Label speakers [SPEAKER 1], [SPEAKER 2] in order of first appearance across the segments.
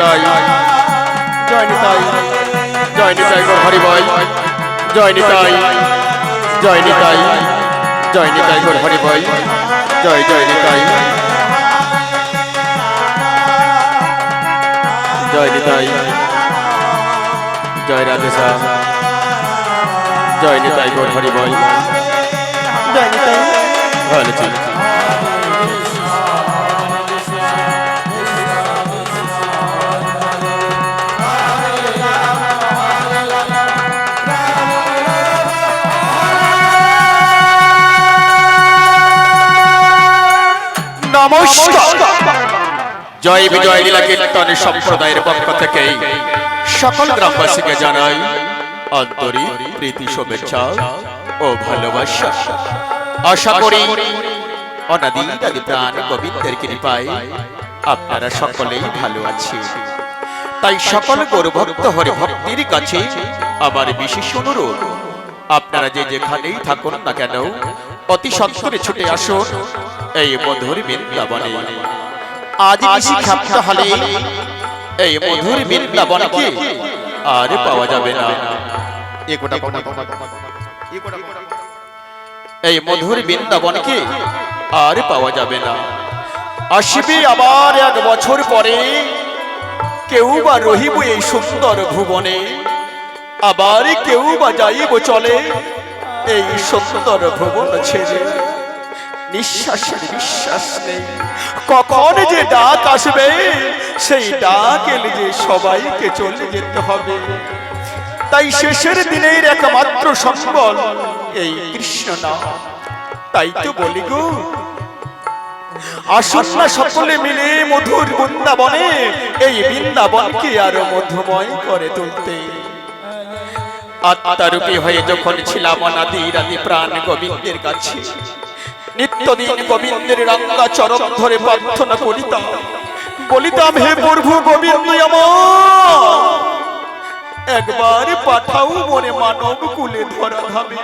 [SPEAKER 1] নিতাই জয় নিতাই জয় নিতাই গো হরি বল জয় নিতাই জয় নিতাই জয় নিতাই গো হরি বল জয় জয় নিতাই জয় নিতাই জয় রাধেশা জয় নিতাই গো হরি বল জয় নিতাই ভালো ছিল নমস্কার জয় বিজয় লীলা কীর্তন সম্প্রদায়ের পক্ষ থেকে সকল গ্রামবাসীকে জানাই আন্তরিক প্রীতি শুভেচ্ছা ও ভালোবাসা। আশা করি অনাদি আদি প্রাণ গোবিন্দের কৃপায় আপনারা সকলেই ভালো আছেন। তাই সকল গৌরভক্ত হরি ভক্তির কাছে আমার বিশেষ অনুরোধ, আপনারা যে যেখানেই থাকুন না কেন অতি সত্বরে ছুটে আসুন এই মধুর বৃন্দাবনে। আজ নিশি খাপটা হলে এই মধুর বৃন্দাবনকে আর পাওয়া যাবে না। এই মধুর বৃন্দাবনকে আর পাওয়া যাবে না। আসবে আবার 1 বছর পরে, কেউ বা রহিব এই সুন্দর ভুবনে, আবার কেউ বা যাইব চলে এই সুন্দর ভুবন ছেড়ে। নিঃশ্বাসের বিশ্বাস নেই কখন যে ডাক আসবে, সেই ডাক এলে যে সবাইকে চলে যেতে হবে। তাই শেষের দিনের একমাত্র সম্বল এই কৃষ্ণ নাম। তাই তো বলি গো, আসুন না সকলে মিলে মধুর বৃন্দাবনে এই বৃন্দাবনকে আরো মধুময় করে তুলতে। আত্মারূপী হয়ে যখন ছিলাম অনাদির আদি প্রাণ গোবিন্দের কাছে, নিত্যদিন গোবিন্দের রাঙ্গা চরণ ধরে প্রার্থনা করিতাম, বলিতাম হে প্রভু গোবিন্দ আমার একবার পাঠাও মনে মানব কুলে ধরা ধামে।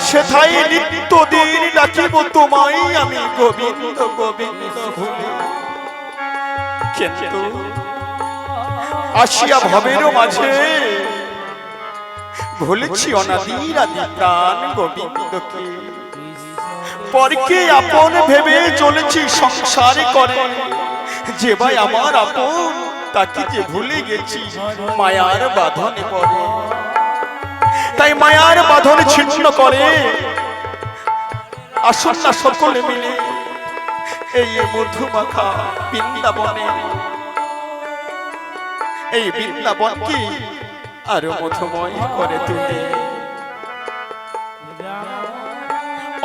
[SPEAKER 1] সেথায় নিত্যদিন ডাকিব তোমায় আমি গোবিন্দ গোবিন্দ ভুলে। কিন্তু আসিয়া ভবের মাঝে ভুলেছি অনাদির আদি প্রাণ গোবিন্দকে। পরকে আপন ভেবে চলেছি সংসার করে, যে ভাই আমার আপন তাকে যে ভুলে গেছি মায়ার বাঁধনে পড়ে। তাই মায়ার বাঁধন ছিন্ন করে আসুন না সকলে মিলে এই মধুমাখা বৃন্দাবনে, এই বৃন্দাবনকে আরো মধুময় করে তুলে।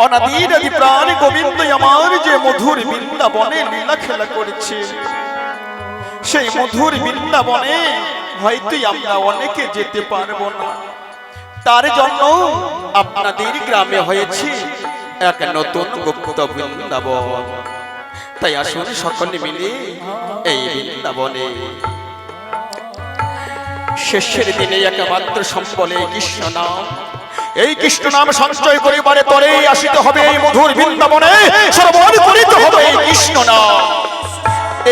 [SPEAKER 1] অনাদির আদি প্রাণ গোবিন্দ আমার যে মধুর বৃন্দাবনে লীলা খেলা করেছে, সেই মধুর বৃন্দাবনে হয়তো আমরা অনেকে যেতে পারবো না। তার জন্য আপনাদের গ্রামে হয়েছে এক নতুন গুপ্ত বৃন্দাবন। তাই আসুন সকলে মিলে এই বৃন্দাবনে শেষের দিনে একমাত্র সম্বলে কৃষ্ণ নাম, এই কৃষ্ণ নাম সঞ্চয় করিবারে তরেই আসিতে হবে এই মধুর বৃন্দাবনে, শ্রবণ করিতে হবে এই কৃষ্ণ নাম।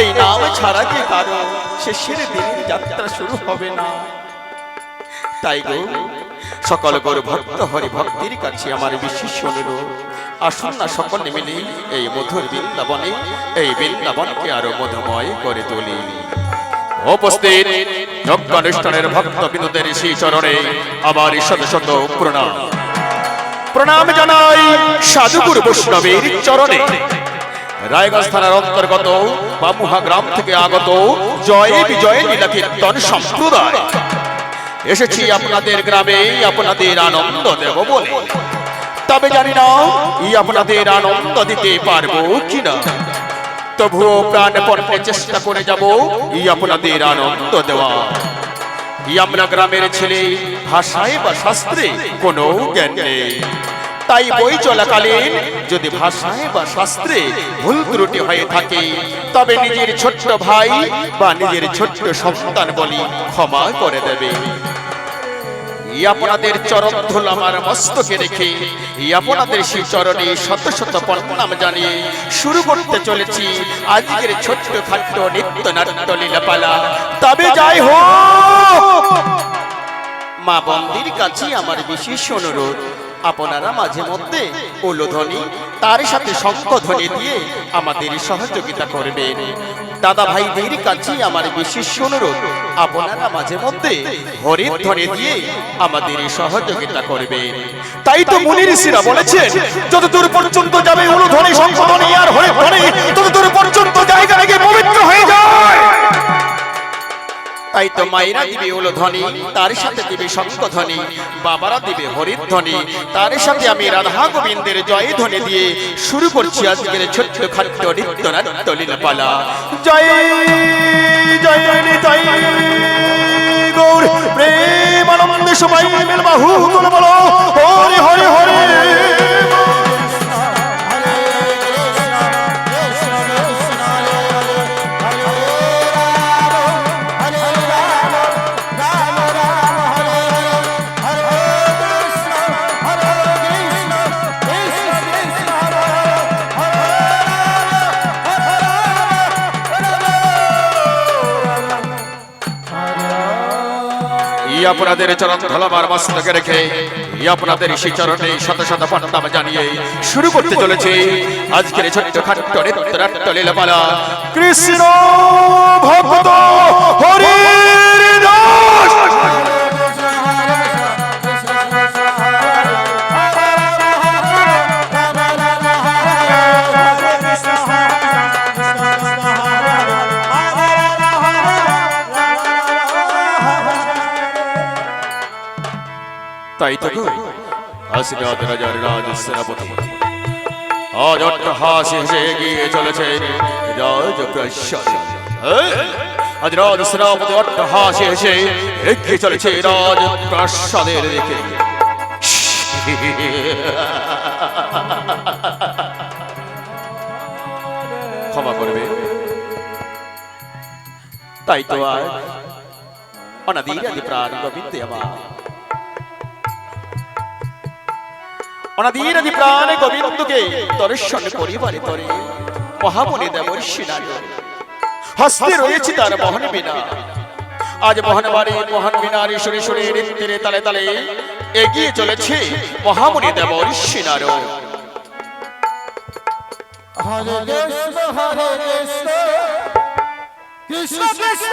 [SPEAKER 1] এই নাম ছাড়া কি কারো শেষের দিনের যাত্রা শুরু হবে না। তাই গো সকল গৌর ভক্ত হরি ভক্তির কাছে আমার বিশেষ অনুরোধ, আসুন না সকলে মিলে এই মধুর বৃন্দাবনে এই বৃন্দাবনকে আরো মধুময় করে তুলি। উপস্থিত যজ্ঞানুষ্ঠানের ভক্ত বিন্দুদের শ্রী চরণে আমার শত শত প্রণাম। প্রণাম জানাই সাধুগুরু বৈষ্ণবের চরণে। রায়গঞ্জ থানার অন্তর্গত বামুহা গ্রাম থেকে আগত জয় বিজয় লীলা কীর্তন সম্প্রদায় এসেছি আপনাদের গ্রামে আপনাদের আনন্দ দেব বলে। তবে জানি না আপনাদের আনন্দ দিতে পারবো কিনা, তবুও প্রাণপণে চেষ্টা করে যাব আপনাদের আনন্দ দেওয়া। আমরা গ্রামের ছেলে, ভাষায় বা শাস্ত্রে কোনো জ্ঞান নেই। তাই বই চলাকালীন যদি ভাষায় বা শাস্ত্রে ভুল ত্রুটি হয়ে থাকে, তবে নিজের ছোট্ট ভাই বা নিজের ছোট্ট সন্তান বলি ক্ষমা করে দেবে। আপনাদের চরণ ধুল আমার মস্তকে রেখে আপনাদের সেই চরণে শত শত প্রণাম জানিয়ে শুরু করতে চলেছি আজকের ছোট্ট খাট্ট নিত্য নাট্য লীলাপালা। তবে যাই হোক, মা বন্দির কাছে আমার বিশেষ অনুরোধ, আপনারা মাঝে মধ্যে উলুধ্বনি তার সাথে শঙ্খধ্বনি দিয়ে আমাদের সহযোগিতা করবেন। দাদা ভাইদের কাছে আমার বিশেষ অনুরোধ, আপনারা মাঝে মধ্যে হরির ধ্বনি দিয়ে আমাদের সহযোগিতা করবেন। তাই তো মুনি ঋষিরা বলেছেন, যতদূর পর্যন্ত যাবে উলুধ্বনি শঙ্খধ্বনি আর হরির ধ্বনি, ততদূর পর্যন্ত জায়গা থেকে পবিত্র হয়ে যায়। তাই তো মায়েরা দিবে উলুধ্বনি, তার সাথে দিবে শঙ্খধ্বনি, বাবারা দিবে হরির ধ্বনি, তার সাথে আমি রাধা গোবিন্দের জয় ধ্বনি দিয়ে শুরু করছি আজকের ছোট্ট খাট্ট নিত্য নাট্য লীলাপালা। জয় জয় জয় গৌর প্রেমানন্দে সবাই মিলে বাহু তুলে বলো হরি হরি হরি। আপনাদের চরণ ধলাবার মস্তকে রেখে আপনাদের সেই চরণে শত শত প্রণাম জানিয়ে শুরু করতে চলেছে আজকের ছোট্ট খাট্ট নিত্য নাট্য লীলাপালা। কৃষ্ণ ভক্ত হরির দাস। তাই তো আশীর্বাদ রাজার রাজ সেনাপতি আজ অট্টহাসি হেসে এগিয়ে চলেছে রাজপ্রাসাদে। আজ রাজ সেনাপতি অট্টহাসি হেসে এগিয়ে চলেছে রাজপ্রাসাদের দিকে। ক্ষমা করবে, তাই তো আজ অনাদির আদি প্রাণ গোবিন্দ আমার অনাদির আদি প্রাণে গোবিন্দকে দর্শন করিবারে তরে মহামণি দেবর্ষি নারী হস্তে রয়েছে তার মোহন বিনা। আজ মোহন বাড়ি মোহন বিনারী শুনে শুনে নৃত্যের তালে তালে এগিয়ে চলেছে মহামণি দেবর্ষি নারী।
[SPEAKER 2] হরে কৃষ্ণ কৃষ্ণ কৃষ্ণ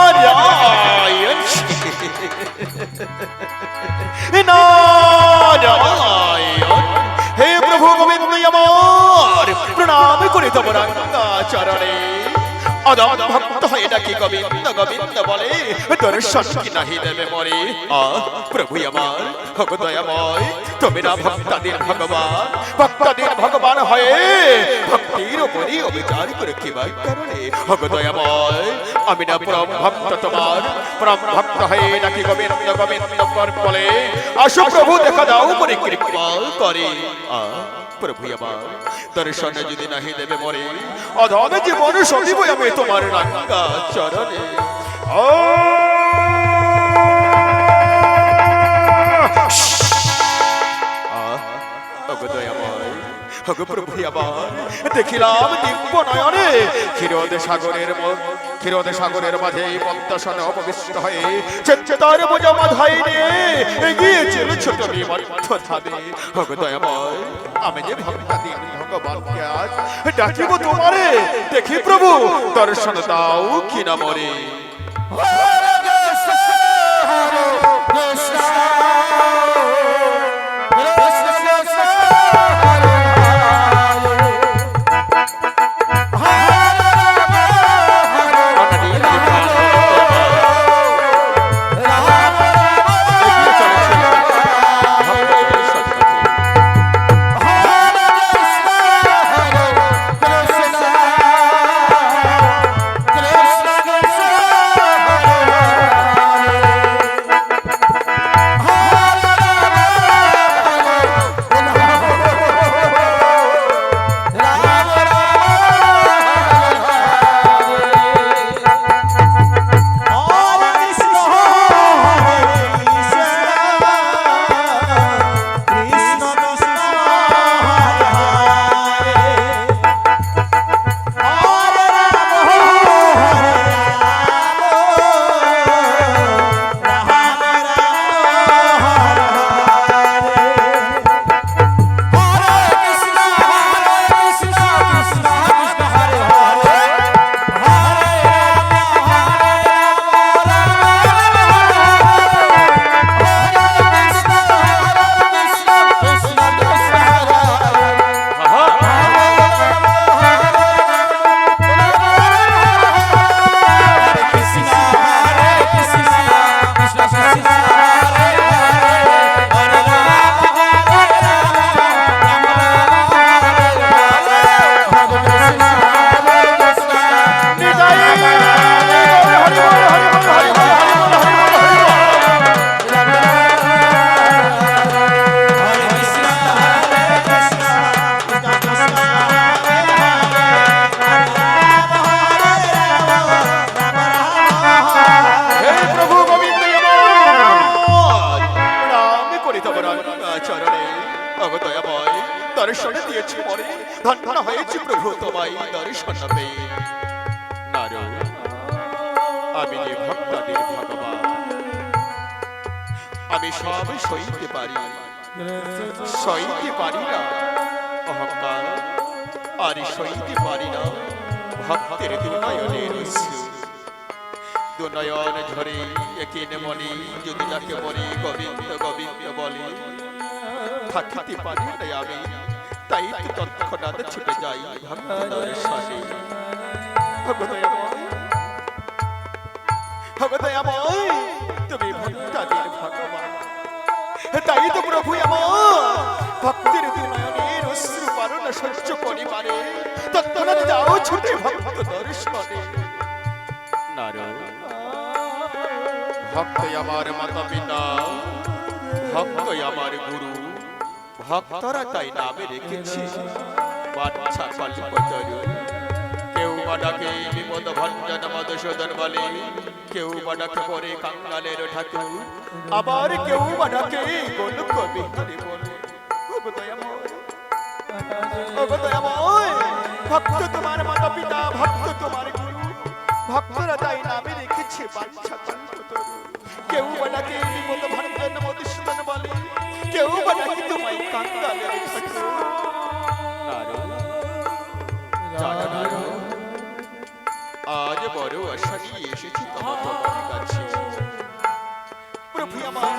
[SPEAKER 1] নারায়ণ নারায়ণ হে প্রভু গোবিন্দ আমার প্রণাম করে দেব রাঙ্গা চরণে অদম ভক্ত হয়ে ডাকি গোবিন্দ গোবিন্দ বলে দর্শন কি নাহি দেবে মরে প্রভু আমার ভগ দয়াময় তুমি না ভক্তাদের ভগবান ভক্তাদের ভগবান হয়ে ভক্তির উপরই অবিচার করে কিবার কারণে ভগ দয়াময় আমি না পরম ভক্ত তোমার পরম ভক্ত হয়ে ডাকি গোবিন্দ গোবিন্দ বলে আসো প্রভু দেখা দাও মনে কৃপা করে প্রভু আমার দর্শন যদি নাহি দেবে মরে অধম জীবন সজিব আমি তোমার রাঙ্গা চরণে প্রভু আমার দেখিলাম দিব্য নয়নে ক্ষীরোদ সাগরের মাঝে পদ্মাসনে অপবিষ্ট হয়ে চেতার বোঝা মাথায় নিয়ে এগিয়েছিল ছোট মধ্য ধাবে ভগদয়াময় আমি যে ভক্তাধীন ভগবানকে আজ ডাকিব তোমারে দেখি প্রভু দর্শন দাও কি না মরে দর্শন দিয়েছি মরে ধন্য হয়েছি প্রভু তোমায় দর্শন পেয়ে আমি যে ভক্তাদের ভগবান আমি সব সইতে পারি না অহংকার আর সইতে পারি না ভক্তের দুনয়নের দুনয়ন ঝরে একিন মনে যদি তাকে বলে গোবিন্দ গোবিন্দ বলে থাকিতে পারি না আমি তাই তো তৎক্ষণাৎ ছুটে যাই ভক্ত দর্শনে ভগদয়াময় তুমি ভক্তাদের ভগবান তাই তো প্রভু আমার ভক্তের দুনয়নের অশ্রু পারো না সহ্য পরিবারে তৎক্ষণাৎ যাও ছুটে ভক্ত দর্শনে ভক্ত আমার মাতা পিতা ভক্ত আমার গুরু ভক্তরা তাই নামে রেখেছি বাচ্চা কল্পতরু কেউ বা ডাকে বিপদ ভঞ্জন মধুসূদন বলে কেউ বা ডাকে পরে কাঙ্গালের ঠাকুর আবার কেউ বা ডাকে গোলক বিহারী বলে ভক্ত তোমার মাতা পিতা ভক্ত তোমার গুরু ভক্তরা তাই নামে রেখেছে বাচ্চা কল্পতরু কেউ বা ডাকে বিপদ ভঞ্জন মধুসূদন বলে কেউ বা ডাকে তোমায় কাঙ্গালের ঠাকুর আজ বড় আশা নিয়ে এসেছি তোমার কাছে প্রভু আমার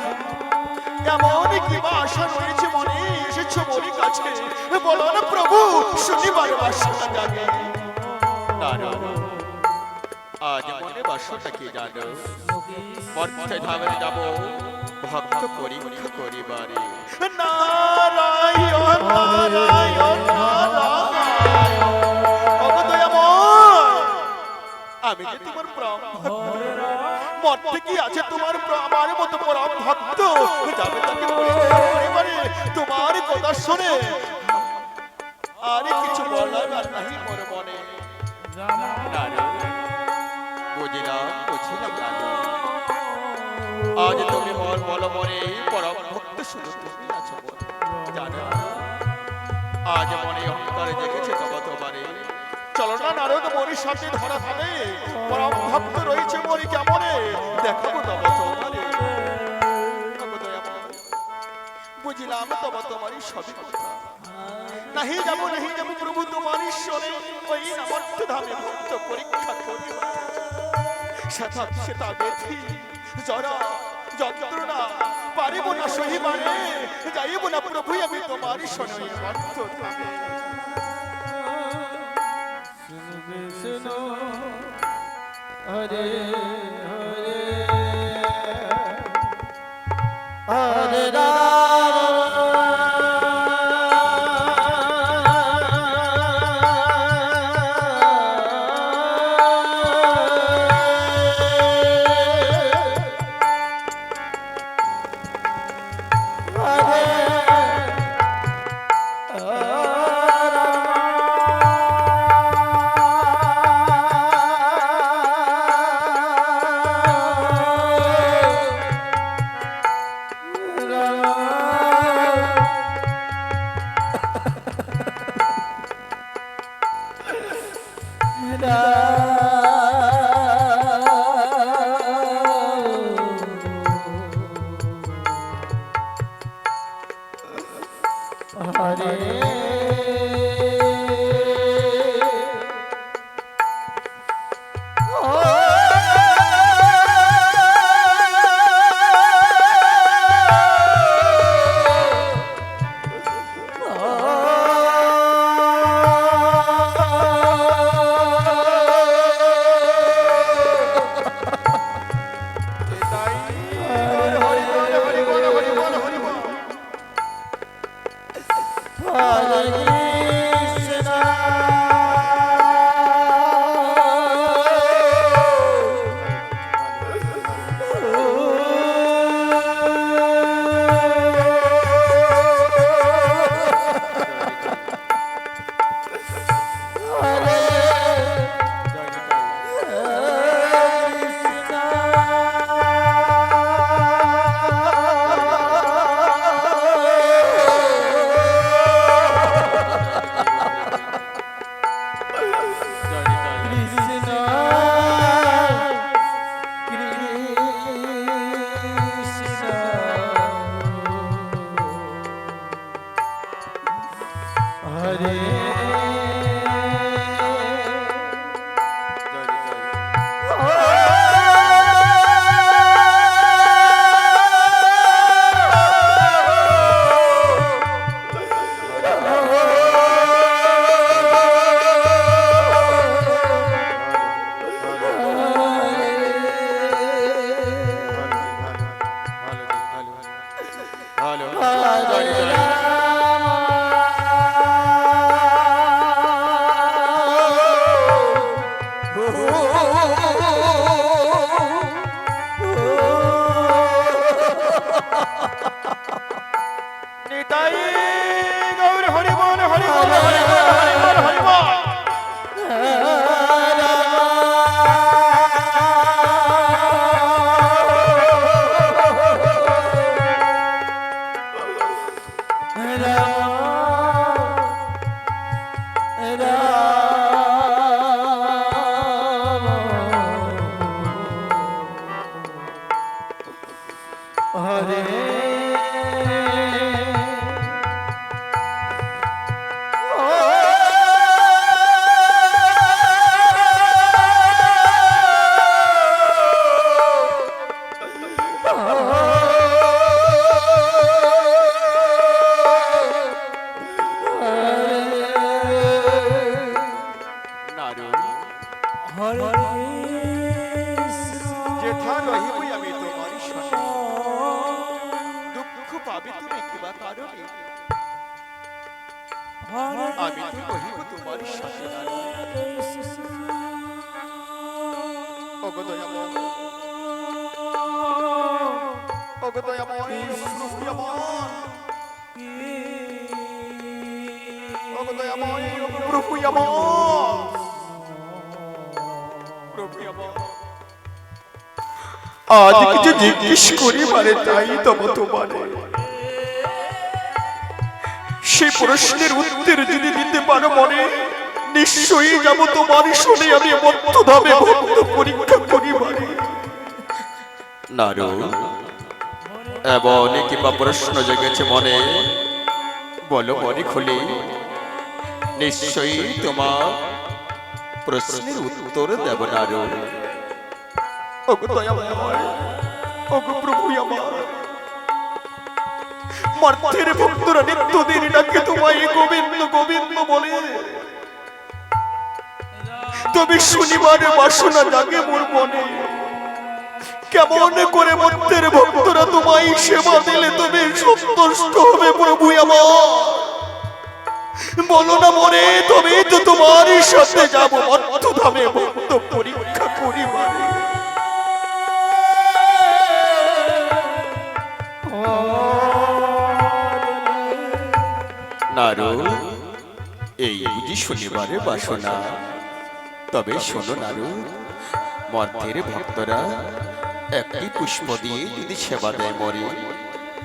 [SPEAKER 1] এমন কি আশা রয়েছে মনে এসেছি করেছো মোর কাছে বলো না প্রভু শনিবার বাসটা জাগে নারদ আজ মনে বাসটা কি জানো মর্তে ধামে যাব ভক্ত পরীক্ষা করিবারে নারায়ণ নারায়ণ নারায়ণ অবদয়াময় আমি যে তোমার প্রাণ মর্তে কি আছে তোমার আমার মতো পরম ভক্ত যাবে তাকে পরিবারে তোমার কথা শুনে আরে কিছু বলার আর নাহি মোর মনে বুঝিলাম বুঝিলাম আজ তুমি মোর বলো মনে পরম ভক্ত শুধু তুমি আছো জানো আজ মনে অহংকারে জেগেছে তবে তোমারে চলো না নারদ মোরের সাথে ধরা খাবে পরম ভক্ত রয়েছে মোরে কেমনে দেখাবো তবে তোমারে বুঝিলাম তবে তোমারই সবই কথা নাহি যাবো প্রভু তোমার ঈশ্বরে ওই নামর্থ ধামে ভক্ত পরীক্ষা করি সেটা বেথি জরা যন্ত্রণা পারিব না সহিবারে যাইব না প্রভু আমি তোমার ঈশ্বরে নামর্থ ধামে
[SPEAKER 2] শুনো হরে হরে
[SPEAKER 1] কিবা কারণে আমি তো রহিব তোমার সাথে নারী। ওগো দয়াময়, ওগো দয়াময়, প্রভু আমার, ওগো দয়াময়, ওগো প্রভু আমার, প্রভু আমার। আজ কিছু জিজ্ঞেস করি পারে তাই তব তোমারে, সেই প্রশ্নের উত্তর যদি দিতে পারো মনে, নিশ্চয়ই যাব তোমার শুনে আমি মধ্যধামে ভক্ত পরীক্ষা করি পারে। নারু, এমন কিংবা প্রশ্ন জেগেছে মনে, বলো মনে খুলে, নিশ্চয়ই তোমার প্রশ্নের উত্তর দেব নারু। ওগো দয়াময়, ওগো প্রভু আমার, মর্তের ভক্তরা নিত্যদিন ডাকে তোমায় গোবিন্দ গোবিন্দ বলে, তবে শনিবার বাসনা জাগে মোর মনে, কেমন করে মর্তের ভক্তরা তোমায় সেবা দিলে তবে সন্তুষ্ট হবে প্রভু আমার। বলো না মনে, তবে তো তোমার সাথে যাব মর্তধামে ভক্ত পরীক্ষা করিবারে। নারু, এই বুঝি শনিবারে বাসনা, তবে শোনো নারু, মর্তের ভক্তরা একটি পুষ্প দিয়ে যদি সেবা দেয় মরে,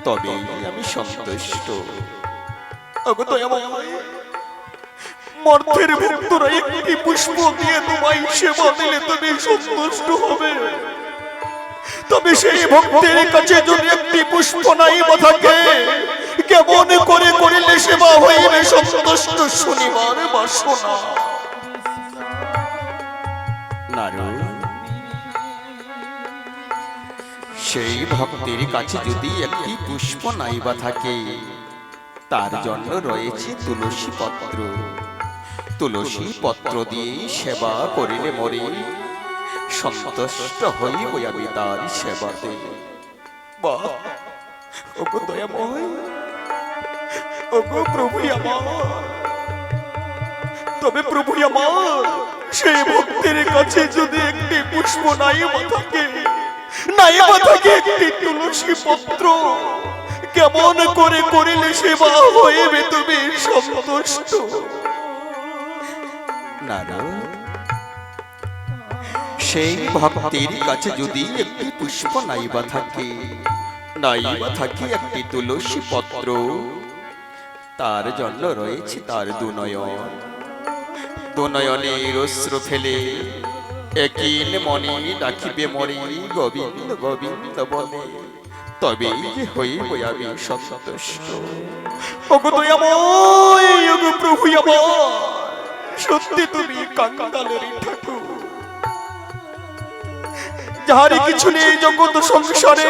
[SPEAKER 1] তবে আমি সন্তুষ্ট। ওগো দয়াময়, মর্তের ভক্তরা একটি পুষ্প দিয়ে তোমায় সেবা দিলে তবে সন্তুষ্ট হবে, তবে সেই ভক্তের কাছে যদি একটি পুষ্প নাই বা থাকে, কেমন করে করিলে সেবা হইবে সন্তুষ্ট শনিবার বাসনা। নারু, সেই ভক্তের কাছে যদি একটি পুষ্প নাই বা থাকে, তার জন্য রয়েছে তুলসী পত্র। তুলসী পত্র দিয়ে সেবা করিলে মরে, সন্তুষ্ট হইব আমি তার সেবাতে। বাহ, ওগো দয়াময়, ওগো প্রভু আমার, তবে প্রভু আমার, সেই ভক্তের কাছে যদি একটি পুষ্প নাই বা থাকে, নাই বা থাকে একটি তুলসী পত্র, কেমন করে করিলে সেবা হইবে তুমি সন্তুষ্ট। নারু, সেই ভক্তের কাছে যদি একটি পুষ্প নাই বা থাকে, নাই বা থাকে একটি তুলসী পত্র, তার জন্য রয়েছে তার দুনয়ন। দুনয়নের অশ্রু ফেলে একিন মনে ডাকিবে মরে গোবিন্দ গোবিন্দ বলে, তবেই যে হইব আমি সন্তুষ্ট। ওগো দয়াময়, ওগো প্রভু আমার, সত্যি তুমি কাঙ্গালের ঠাকুর, যাহার কিছু নেই জগৎ সংসারে,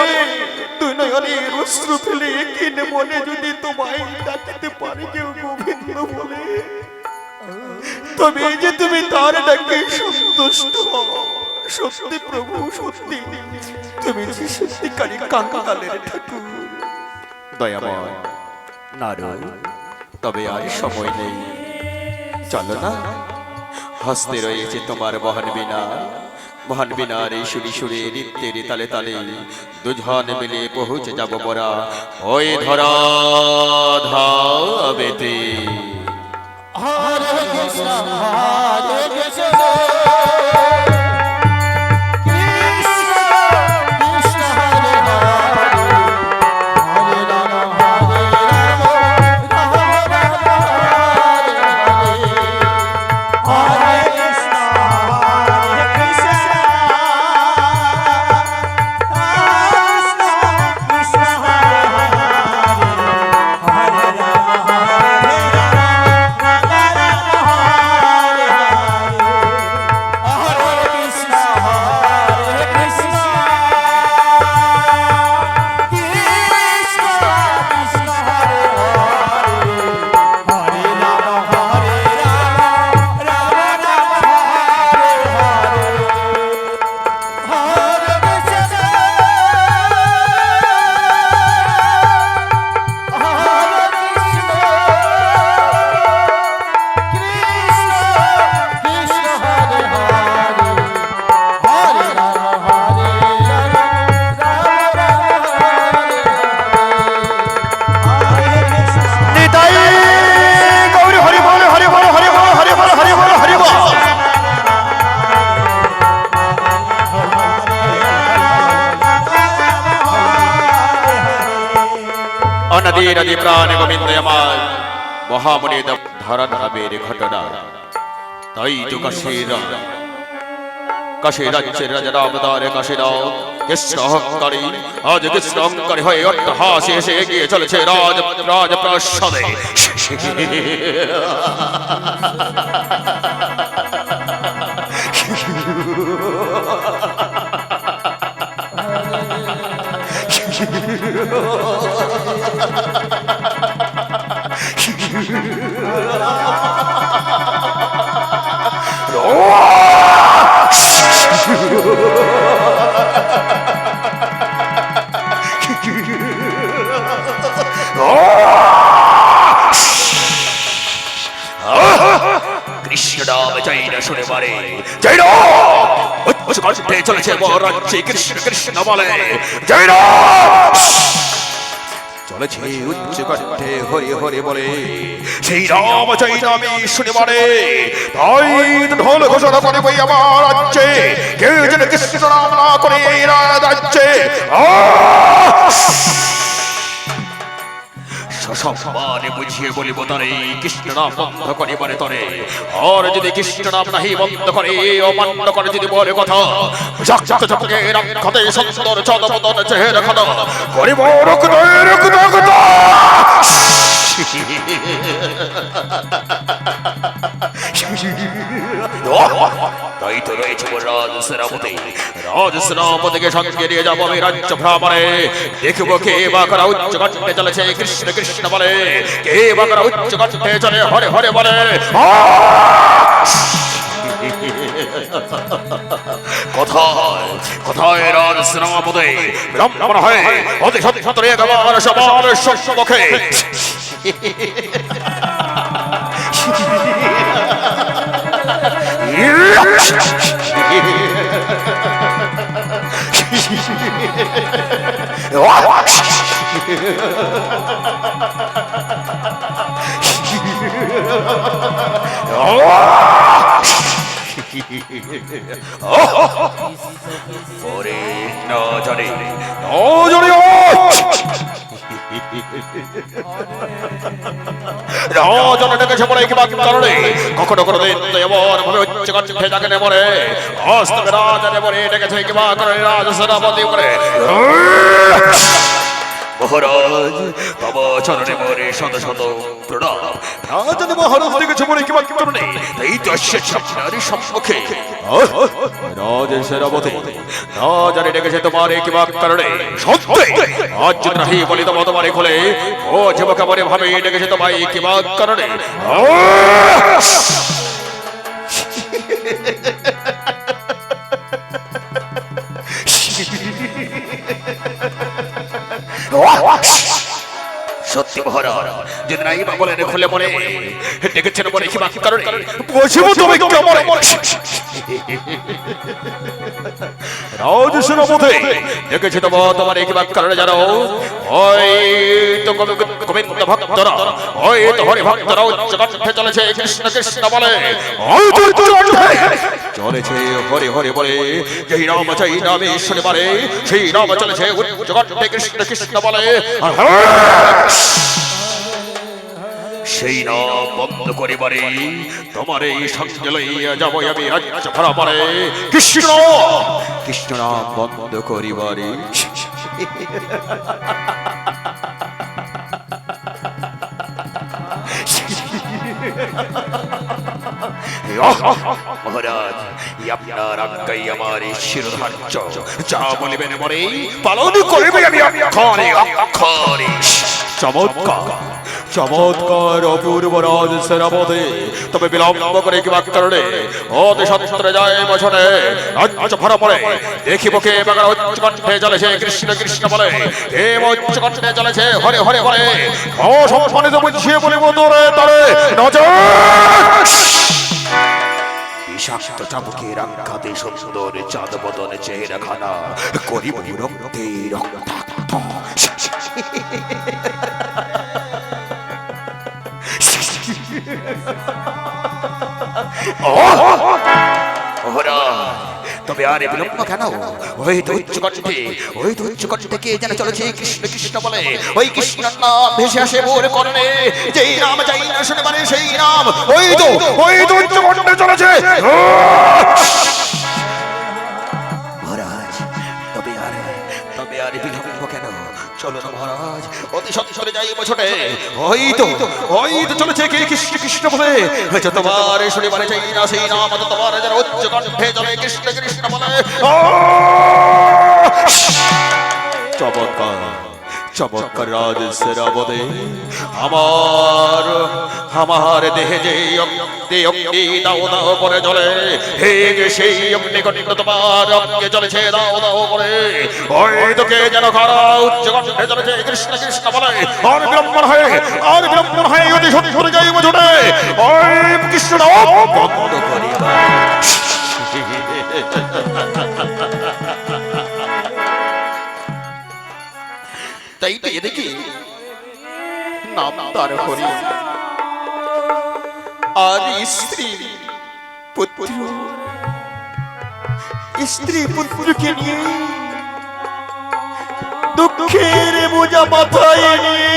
[SPEAKER 1] দুই নয়নের অশ্রু ফেলে একিন মনে যদি তোমায় ডাকিতে পারে কেউ গোবিন্দ বলে, তবে যে তুমি তার ডাকে সন্তুষ্ট হও। সত্যি প্রভু, সত্যি তুমি যে সত্যিকারী কাঙ্গালের ঠাকুর। দয়াময় নারু, তবে আর সময় নেই, চলো না, হস্তে রয়েছে তোমার বহন বিনা। মহান বিনার এই সুরি সুরে নৃত্যের তালে তালে দুজন মিলে পৌঁছে যাব মোরা ওই ধরা ধাবেতে।
[SPEAKER 2] হরে কৃষ্ণ হরে কৃষ্ণ
[SPEAKER 1] অনাদির আদি প্রাণ গোবিন্দ আমার মহামণি ধরা ধাবের ঘটনা। তাই তো কাশী রাজ্যের রাজা রামদার কাশীরাম কৃষ্ণ অহংকারী আজ কৃষ্ণ অহংকারী হয়ে অট্টহাসি এসে এগিয়ে চলেছে রাজপ্রাসাদে। কৃষ্ণনাম জয় না শুনে পারে জয় কণ্ঠে চলেছে মহারাজ্যে কৃষ্ণ কৃষ্ণ বলে জয় চলেছে উচ্চ কণ্ঠে হরি হরি বলে সেই রাম জয় নামে শুনে পারে। তাই ঢোল ঘোষণা করে বই আমার রাজ্যে কেউ যেন কৃষ্ণ নাম না করে এই রাজ্যে সসম্মানে বুঝিয়ে বলিব তরে কৃষ্ণ নাম বন্ধ করিবারে তরে। আর যদি কৃষ্ণ নাম নাহি বন্ধ করে অমান্য করে যদি বলে কথা জগকে রাক্ষতে সুন্দর চদবদন চেহারা খানা করিব রক্ত রক্ত রক্ত। তাই তো রয়েছে রাজ সেনাপতিকে সঙ্গে নিয়ে যাবো আমি রাজ্য ভ্রমণে। দেখবো কে বা করা উচ্চ কণ্ঠে চলেছে কৃষ্ণ কৃষ্ণ বলে, কে বা করা উচ্চ কণ্ঠে চলে হরে হরে বলে। কোথায় কোথায় রাজ সেনাপতি ব্রাহ্মণ হয়ে অতি সত্তরে একবার সবার সম্মুখে কখনো কোনো দিন এমন ভাবে উচ্চ কণ্ঠে ডাকে নেবরে হস্তবে রাজা নেবরে ডেকেছে কিবা করে রাজ সেনাপতি করে মহারাজ তব চরণে মোরে শত শত প্রণাম। রাজা মহারাজ ডেকেছে মোরে কিবা কারণে এই তো এসেছে আপনার সম্মুখে। রাজ সেনাপতি রাজা ডেকেছে তোমারে কিবা কারণে সত্যি আজ নাহি বলি তব তোমারে খোলে ও যুবক মরে ভাবে ডেকেছে তোমায় কিবা কারণে। সত্যি মহারাজ যদি নাই বা বলেন খুলে মনে ডেকেছেন বলে কি বাকি কারণে বুঝিব তুমি কেমন রাজ সেনাপতি ডেকেছে তোমার কি বাকি কারণে জানো। ওই তো গোবিন্দ ভক্তরা ওই তো হরি ভক্তরা উচ্চ কণ্ঠে চলেছে কৃষ্ণ কৃষ্ণ বলে চলেছে হরি হরি বলে যেই রাম চাই নামে শুনে পারে সেই রাম চলেছে উচ্চ কণ্ঠে কৃষ্ণ কৃষ্ণ বলে। সেই নাম বন্ধ করিবারে তোমার এই সঙ্গে লইয়া যাব আমি রাজ্য ভ্রমণে। কৃষ্ণ কৃষ্ণ নাম বন্ধ করিবারে মহারাজ আপনার আজ্ঞাই আমার শিরোধার্য যা বলিবেন মরে পালন করিবে আমি অক্ষরে অক্ষরে। চমৎকার চমৎকার অপূর্ব রাজ সেনাপতি তবে বিলম্ব করে কিবা কারণে অতি সত্তরে যায় বছরে রাজ্য ভ্রমণে দেখিব কে বাগান উচ্চ কণ্ঠে চলেছে কৃষ্ণ কৃষ্ণ বলে কে উচ্চ কণ্ঠে চলেছে হরে হরে বলে। ও সম্মানিত বুঝিয়ে বলিব তোরে তারে নজর বিষাক্ত চাবুকের আঘাতে সুন্দর চাঁদ বদনে চেহারা খানা করিব রক্তে রক্তাক্ত। তবে আর বিলম্ব কেন? ওই তো উচ্চ কণ্ঠে কে যেন চলেছে কৃষ্ণ কৃষ্ণ বলে। ওই কৃষ্ণের নাম ভেসে আসে মোর কর্ণে, যেই নাম যাই না শুনে পারে সেই নাম। ওই তো উচ্চ কণ্ঠে চলেছে। মহারাজ, তবে আর বিলম্ব কেন? চলো না মহারাজ, অতি সত্বরে যাই বছরে। ওই তো চলেছে কে কৃষ্ণ কৃষ্ণ বলে। যতবার শুনিবারে চাই না সেই নাম, ততবার যেন উচ্চ কণ্ঠে চলে কৃষ্ণ কৃষ্ণ বলে। চমৎকার রাজেশ্বর বদে আমার দেহে যে অগ্নি দাও দাও করে জ্বলে, হে সেই অগ্নিকণ্ঠ তোমার অগ্নি জ্বলেছে দাও দাও করে। ওই তো কে যেন খারা উচ্চ কণ্ঠে চলেছে কৃষ্ণ কৃষ্ণ বলে। আর বিলম্বন হয় অতি সত্বরে যাই বছরে। ওই কৃষ্ণ নাম বন্ধ করিবা। তাই তো এদিকে নাম তার হরি, আর স্ত্রী পুত্রকে নিয়ে দুঃখের বোঝা মাথায় নিয়ে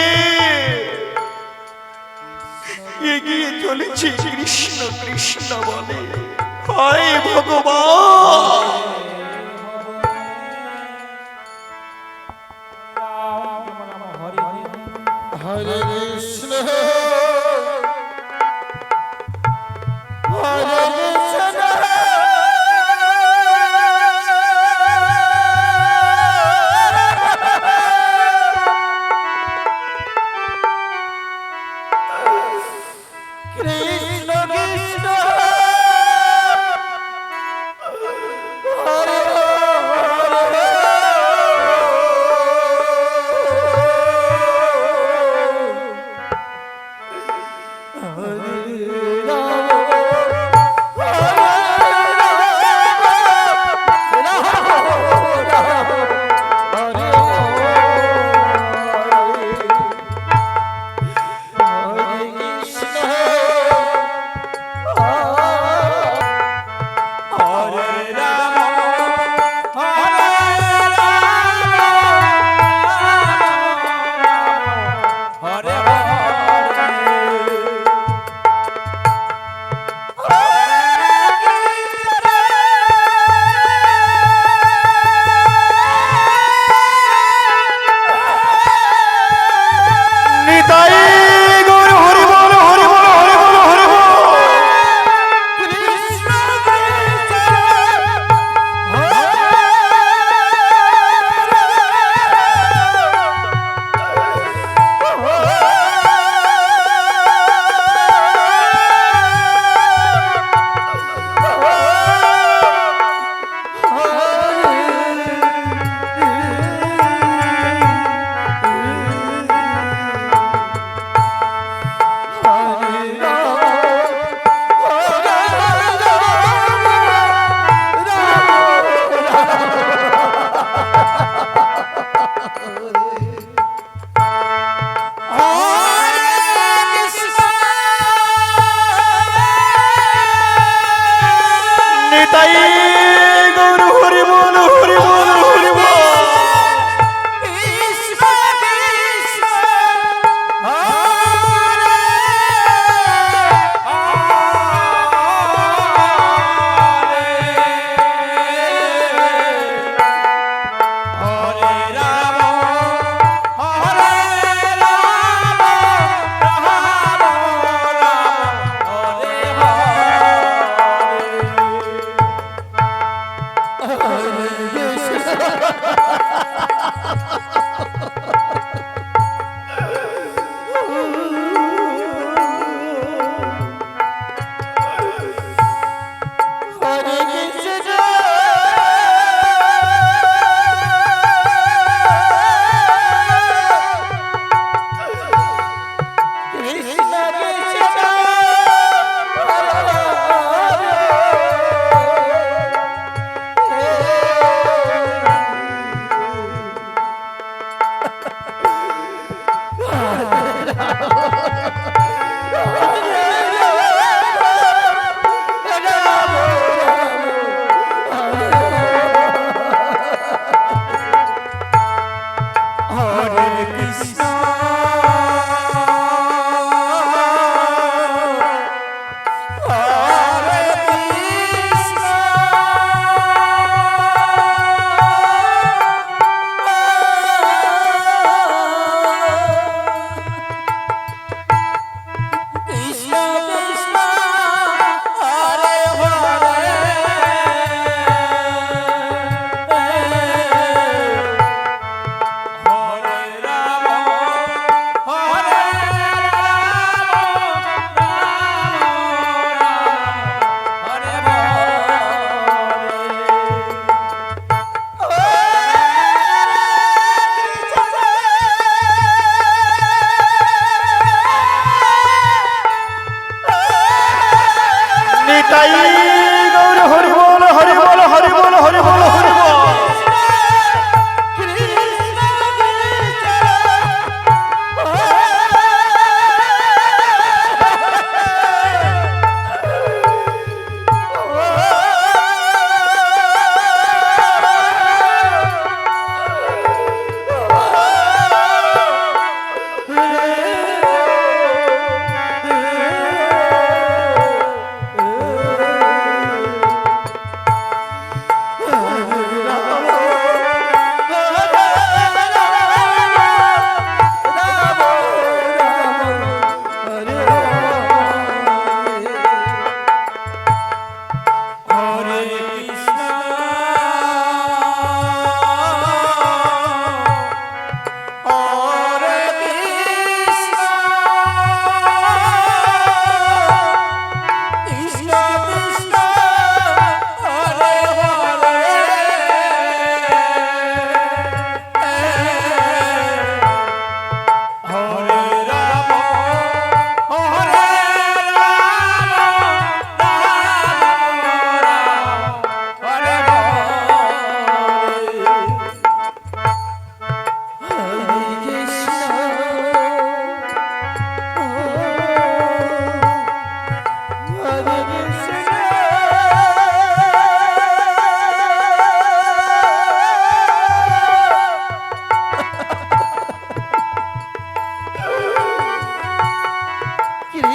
[SPEAKER 1] এগিয়ে চলেছে কৃষ্ণ কৃষ্ণ বলে। হায় ভগবান,
[SPEAKER 2] হরে কৃষ্ণ হরে কৃষ্ণ কৃষ্ণ কৃষ্ণ হরে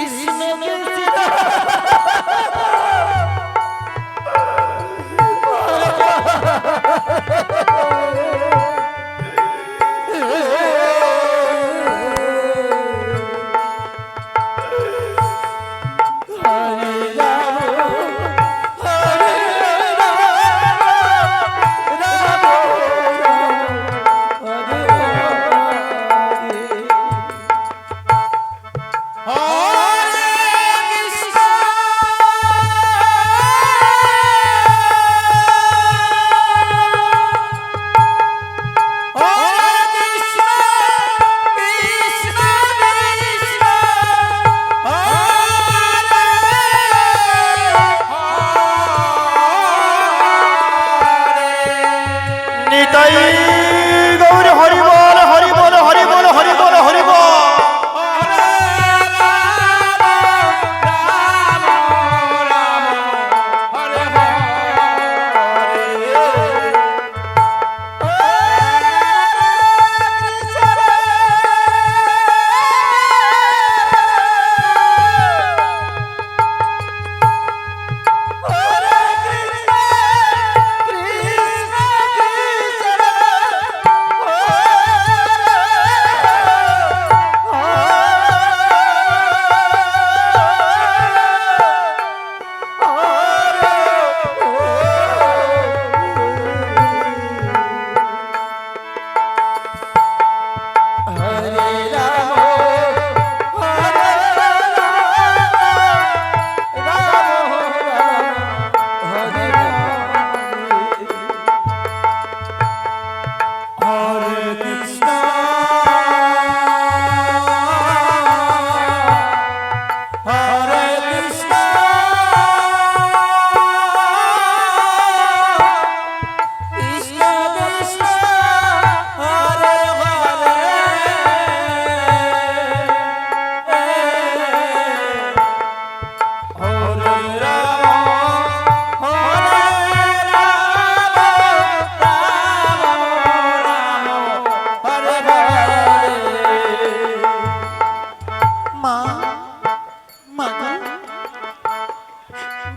[SPEAKER 2] কৃষ্ণ কৃষ্ণ
[SPEAKER 1] নিতাই গৌর হরি বল হরি বল হরি বল হরি বল হরি বল।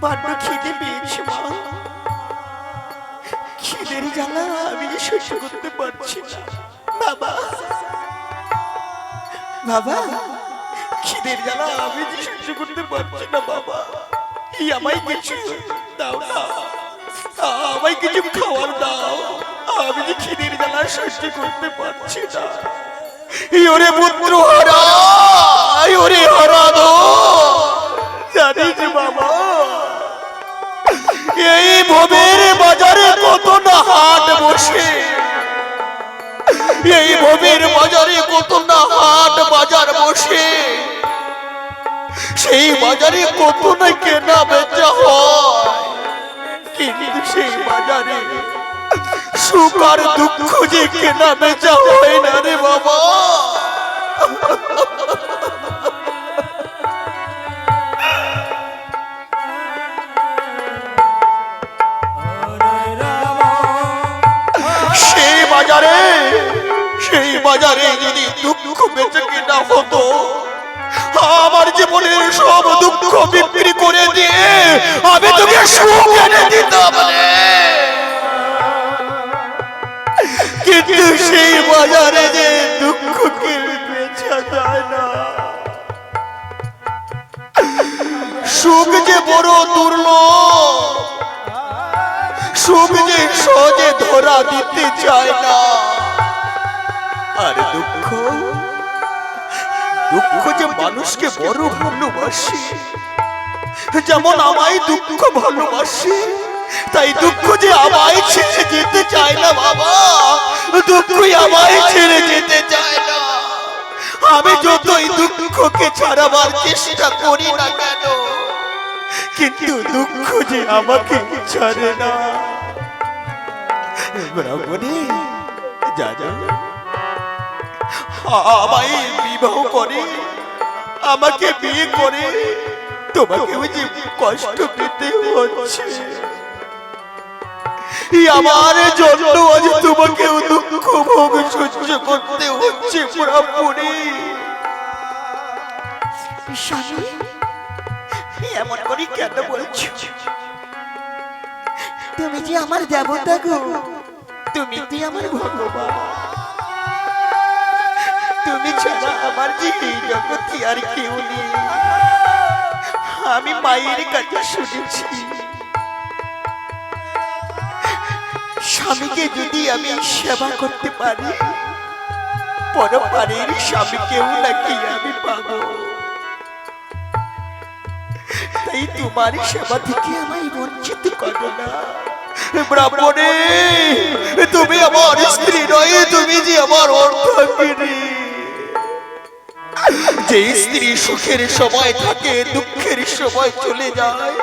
[SPEAKER 1] বড্ড খিদে পেয়েছে মা, খিদের জ্বালা আমি সহ্য করতে পারছি না। বাবা বাবা, খিদের জ্বালা আমি যে সহ্য করতে পারছি না বাবা, এই আমায় কিছু দাও না, আমায় কিছু খাওয়ার দাও, আমি যে খিদের জ্বালা সহ্য করতে পারছি না। ওরে পুত্র হারা, ওরে হারা দো, জানিস বাবা এই ভবের বাজারে কত না হাট বসে, এই ভবের বাজারে কত না হাট বাজার বসে, সেই বাজারে কত না কেনা বেচা হয়, কিন্তু সেই বাজারে সুখ আর দুঃখ যে কেনা বেচা হয় না রে বাবা। সেই বাজারে যদি দুঃখ বেচে কেনা হতো, আমার জীবনের সব দুঃখ বিক্রি করে দিয়ে আমি তোকে সুখ এনে দিতাম রে। কিন্তু সেই বাজারে যে দুঃখকে বেচা যায় না, সুখ যে বড় দুর্লভ, সুখ যে সহজে ধরা দিতে চায় না, আর দুঃখ দুঃখ যে মানুষকে বড় ভালোবাসে, যেমন আমায় দুঃখ ভালোবাসে, তাই দুঃখ যে আমায় ছেড়ে যেতে চায় না বাবা, দুঃখই আমায় ছেড়ে যেতে চায় না। আমি যতই দুঃখকে ছাড়াবার চেষ্টা করি না কেন, কিন্তু দুঃখ যে আমাকে ছাড়ে না। ব্রাহ্মণী যা যা, আমায় বিবাহ করে, আমাকে বিয়ে করে তোমাকে যে কষ্ট পেতে হচ্ছে, আমার জন্য আজ তোমাকে দুঃখ ভোগ সহ্য করতে হচ্ছে ব্রাহ্মণী। স্বামী, এমন করে কেন বলছো? তুমি যে আমার দেবতা গো, তুমি তুই আমার ভগবান। তুমি ছাড়া আমার যে এই জগতে আর কেউ নেই। আমি মায়ের কাছে শুনেছি, স্বামীকে যদি আমি সেবা করতে পারি, পরপারের স্বামীকেও নাকি আমি পাবো। তাই তোমার সেবা থেকে আমায় বঞ্চিত করো না। ব্রাহ্মণে, তুমি আমার স্ত্রী নয়, তুমি যে আমার অর্ধাঙ্গিনী। যে স্ত্রী সুখের সময় থাকে, দুঃখের সময় চলে যায়,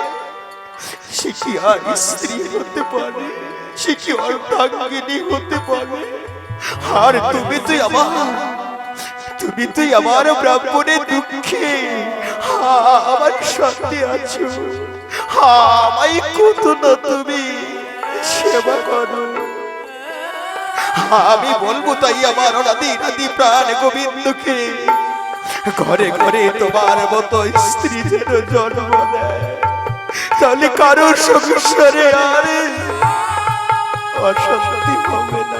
[SPEAKER 1] সে কি আর স্ত্রী হতে পারে? সে কি অর্ধাঙ্গিনী হতে পারে? আর তুমি তুই আমার ব্রাহ্মণের দুঃখে আমার সাথে আছো। আমায় কত না তুমি সেবা করো। আমি বলবো তাই আমার অনাদি নাদি প্রাণ গোবিন্দকে ঘরে ঘরে তোমার মতো স্ত্রী যেন জন্ম দেয়, তাহলে কারোর সংসারে আর অশান্তি হবে না।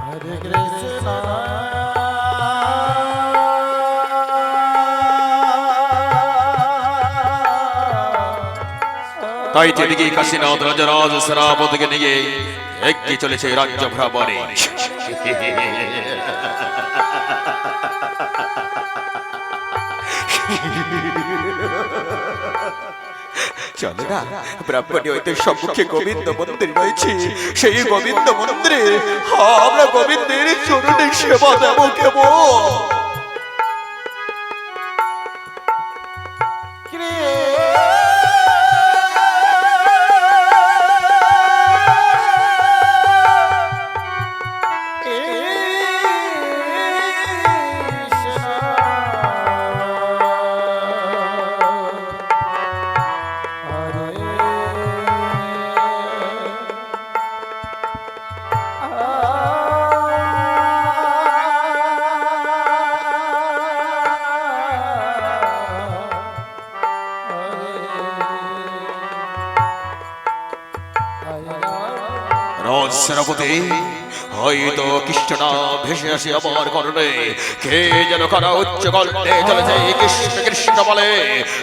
[SPEAKER 2] Hare Krishna.
[SPEAKER 3] তাই যেদিকে কাশীনাথ রাজারাজ সেনাপতিকে নিয়ে এগিয়ে চলেছে রাজ্য ভ্রমণে।
[SPEAKER 1] চলো না, ব্রাহ্মণী হইতে সম্মুখে গোবিন্দ মন্দির রয়েছে। সেই গোবিন্দ মন্দিরে আমরা গোবিন্দের চরণে সেবা দেব কেবল।
[SPEAKER 3] রাজ সেনাপতি হয়তো কৃষ্ণ ভেসে আসে আমার করণে। কে যেন কারা উচ্চ কণ্ঠে চলেছে কৃষ্ণ কৃষ্ণ বলে।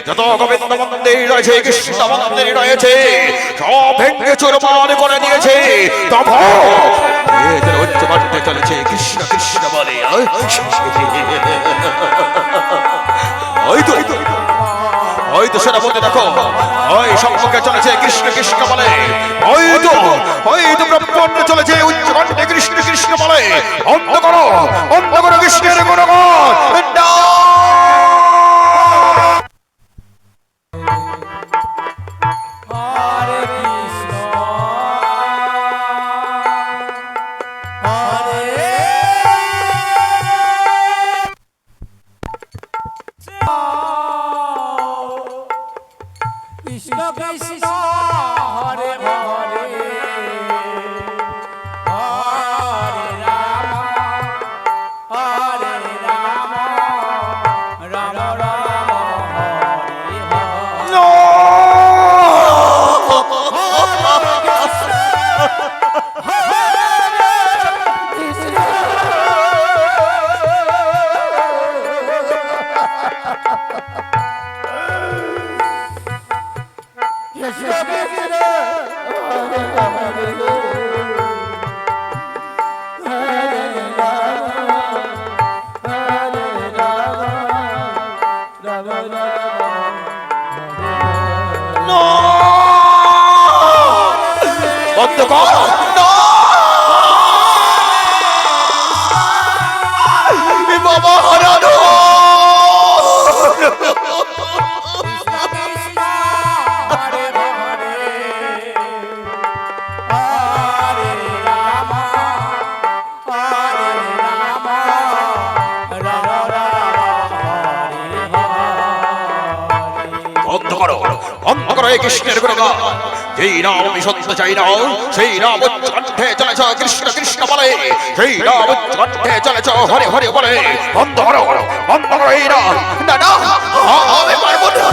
[SPEAKER 3] যত গোবিন্দ মন্দির রয়েছে, কৃষ্ণ মন্দির রয়েছে, সব ভেঙে চুরমার করে দিয়েছে। তবে কে যেন উচ্চ কণ্ঠে চলেছে কৃষ্ণ কৃষ্ণ বলে। হয়তো সেনাপতি দেখো, ওই সম্মুখে চলেছে কৃষ্ণ কৃষ্ণ বলে। হয়তো ব্রাহ্মণ চলেছে উচ্চ কণ্ঠে কৃষ্ণ কৃষ্ণ বলে। অন্ধ করো কৃষ্ণের গুণগান।
[SPEAKER 2] Hare Krishna. Hare Krishna Krishna. Hare Hare. Hare Rama. Hare Rama. Rama Rama. Hare Hare.
[SPEAKER 3] বন্ধ কর।
[SPEAKER 1] বাবা হারানো।
[SPEAKER 3] বন্ধ করো এই কৃষ্ণের গুণগান। যেই নাম আমি শুনতে চাই না সেই নাম উচ্চকণ্ঠে চলেছ কৃষ্ণ কৃষ্ণ বলে, সেই নাম উচ্চকণ্ঠে চলেছ হরে হরে বলে। বন্ধ করো এই নাম। না না, আমি পারবো না।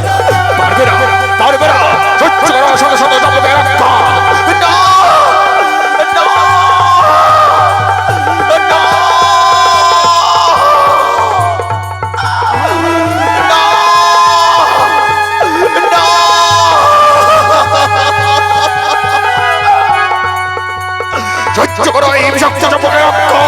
[SPEAKER 3] পারবে না সহ্য করো শত শত জগতের রক্ষা। না সহ্য করো এই বিষাক্ত জগতের রক্ষা।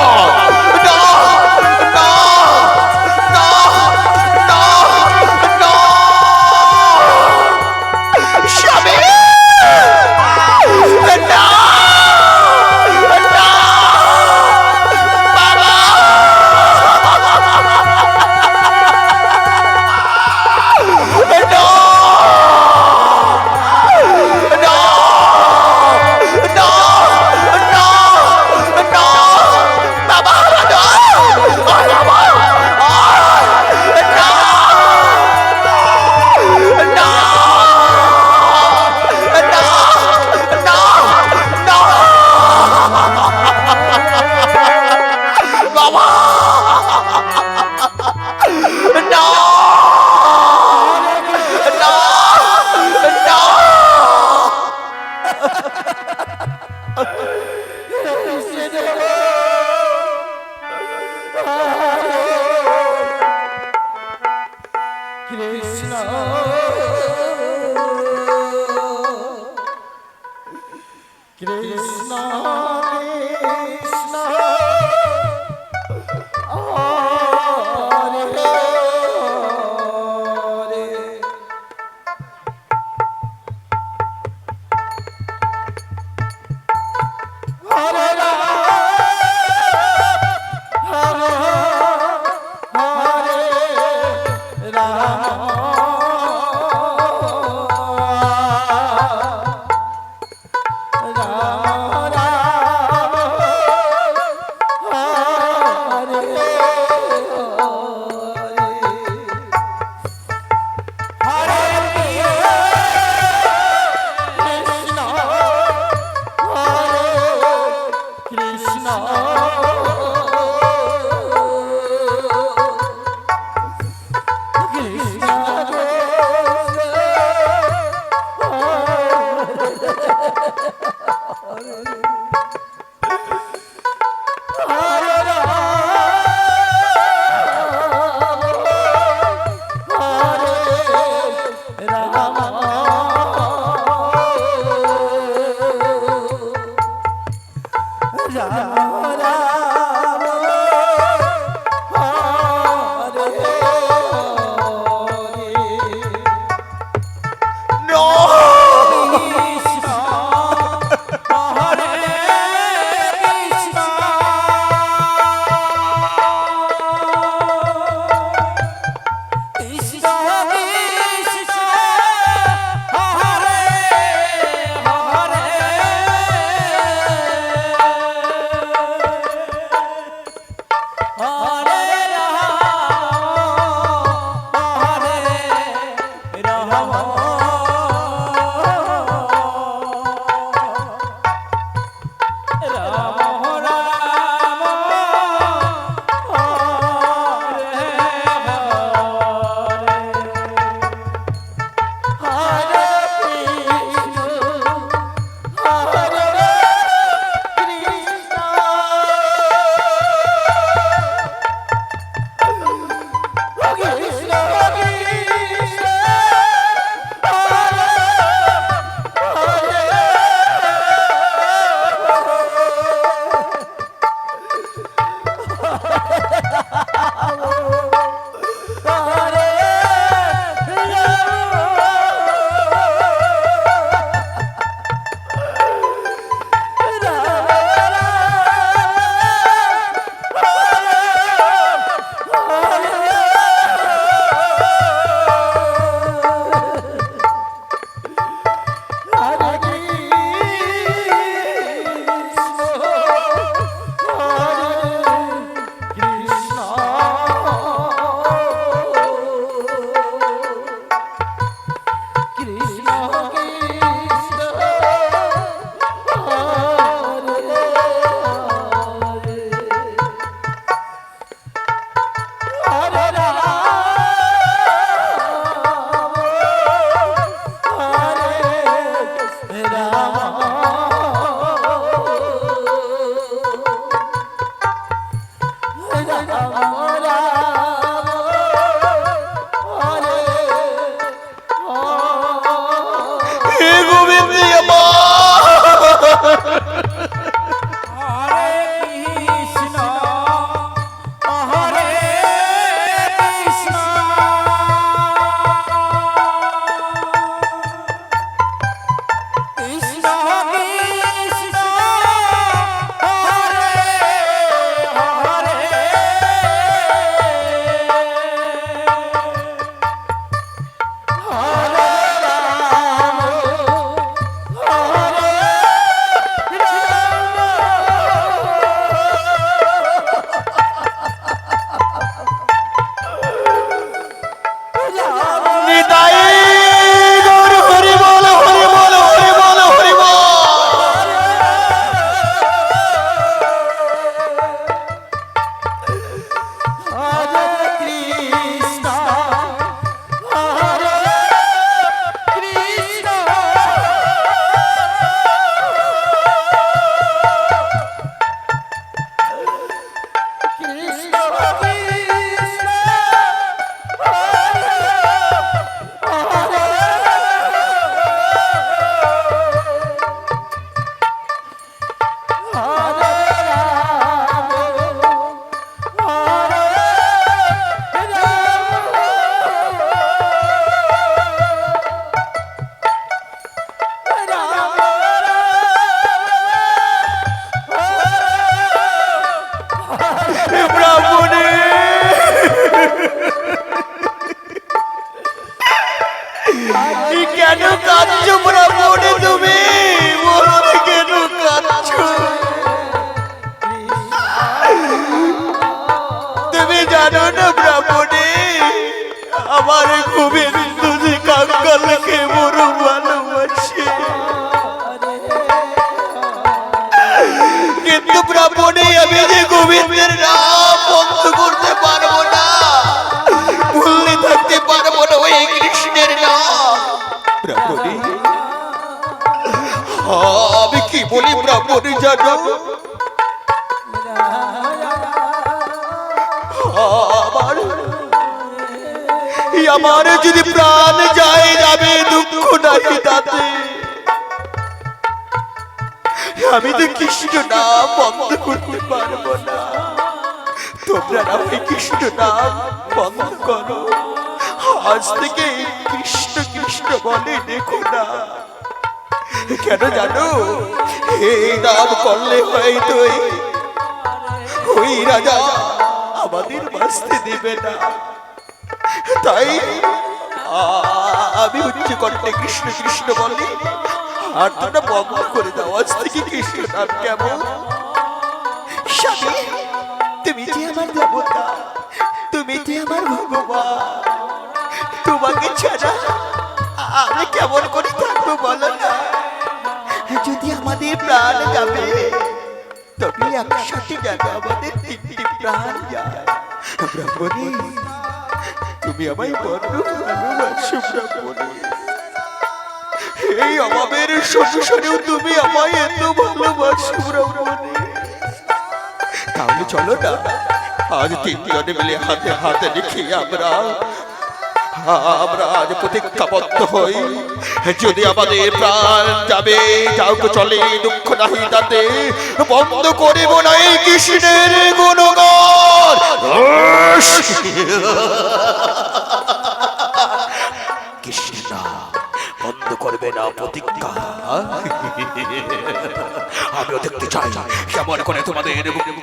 [SPEAKER 1] নিতাই গৌর হরি বল হরি বল হরি বল হরি বল।
[SPEAKER 2] হরে কৃষ্ণ হরে কৃষ্ণ কৃষ্ণ কৃষ্ণ হরে রাম হরে
[SPEAKER 1] ব্রাহ্মণে কেন কাঁদছো ব্রাহ্মণে? তুমি বলো না কেন কাঁদছো? তুমি জানো না ব্রাহ্মণে, আমার গোবিন্দ যে কাঙ্গালকে বড় ভালোবাসে, কিন্তু ব্রাহ্মণে আমি যে গোবিন্দের নাম বন্ধ করতে পারবো না, ভুলতে থাকতে পারবো না ওই কৃষ্ণের নাম। ব্রাহ্মণে আমি কি বলি ব্রাহ্মণে জানো? আমার আমার যদি প্রাণ যায় যাবে দুঃখ নাই তাতে, আমি তো কৃষ্ণ নাম বন্ধ করতে পারবো না। তোমরা না ওই কৃষ্ণ নাম বন্ধ করো, আজ থেকে কৃষ্ণ কৃষ্ণ বলে দেখো না। কেন জানো? এই নাম করলে হয়তো ওই রাজা আমাদের বাঁচতে দেবে না, তাই আমি উচ্চ কণ্ঠে কৃষ্ণ কৃষ্ণ বলি, আর তোমরা বন্ধ করে দাও আজ থেকে কৃষ্ণ নাম। কেমন? স্বামী, তুমি যে আমার দেবতা, তুমি যে আমার ভগবান, তোমাকে ছাড়া আমি কেমন করে থাকবো বলো না? যদি আমাদের প্রাণ যাবে তবে একসাথে যাবে আমাদের তিনটি প্রাণ যায়। ব্রাহ্মণী, তুমি আমায় বড় ভালোবাসো ব্রাহ্মণী, এই অভাবের সংসারেও তুমি আমায় এত ভালোবাসো ব্রাহ্মণী। তাহলে চলো না আজ তিনজনে মিলে হাতে হাতে রেখে আমরা আজ প্রতিজ্ঞাবদ্ধ হই, যদি আমাদের প্রাণ যাবে যাও চলে দুঃখ নাহি তাতে, বন্ধ করিব না এই কৃষ্ণের গুণগান। কৃষ্ণ বন্ধ করবে না প্রতিজ্ঞা। আমিও দেখতে চাই কেমন করে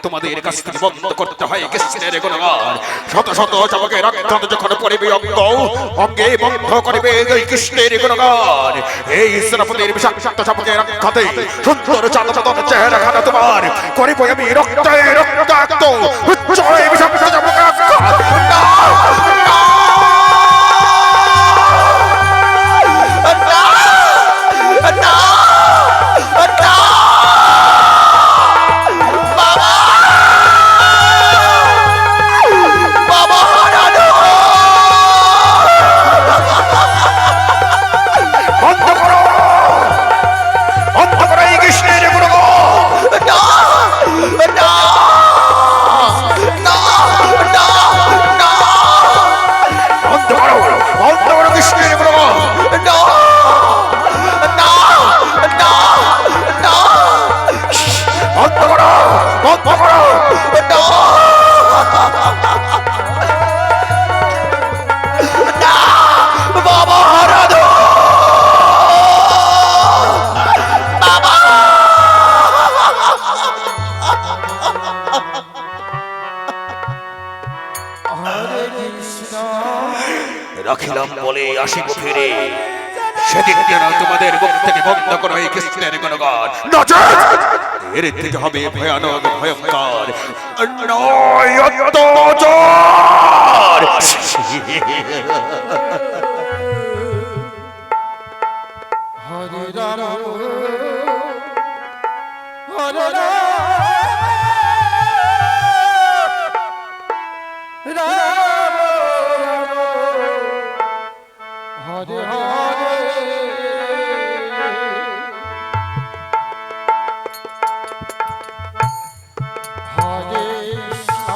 [SPEAKER 1] তোমাদের কাছ থেকে বন্ধ করতে হয় কৃষ্ণের গুণগান। শত শত চাপকের আঘাত যখন পড়িবে অঙ্গে বন্ধ করিবে এই কৃষ্ণের গুণগান। এই সেনাপতির বিষাক্ত চাপকের আঘাতে সুন্দর চাঁদা চেহারা খানা তোমার করিব আমি রক্তে রক্তাক্ত জয় বিষাক্ত চাপকের আঘাত। রাখিলাম বলে আসিব ফিরে, সেদিন যেন তোমাদের মুখ থেকে বন্ধ করো এই কৃষ্ণের গুণগান, নচেৎ এর থেকে হবে ভয়ানক ভয়ঙ্কর নয় অত্যাচার।
[SPEAKER 2] হরে হরে হরে কৃষ্ণ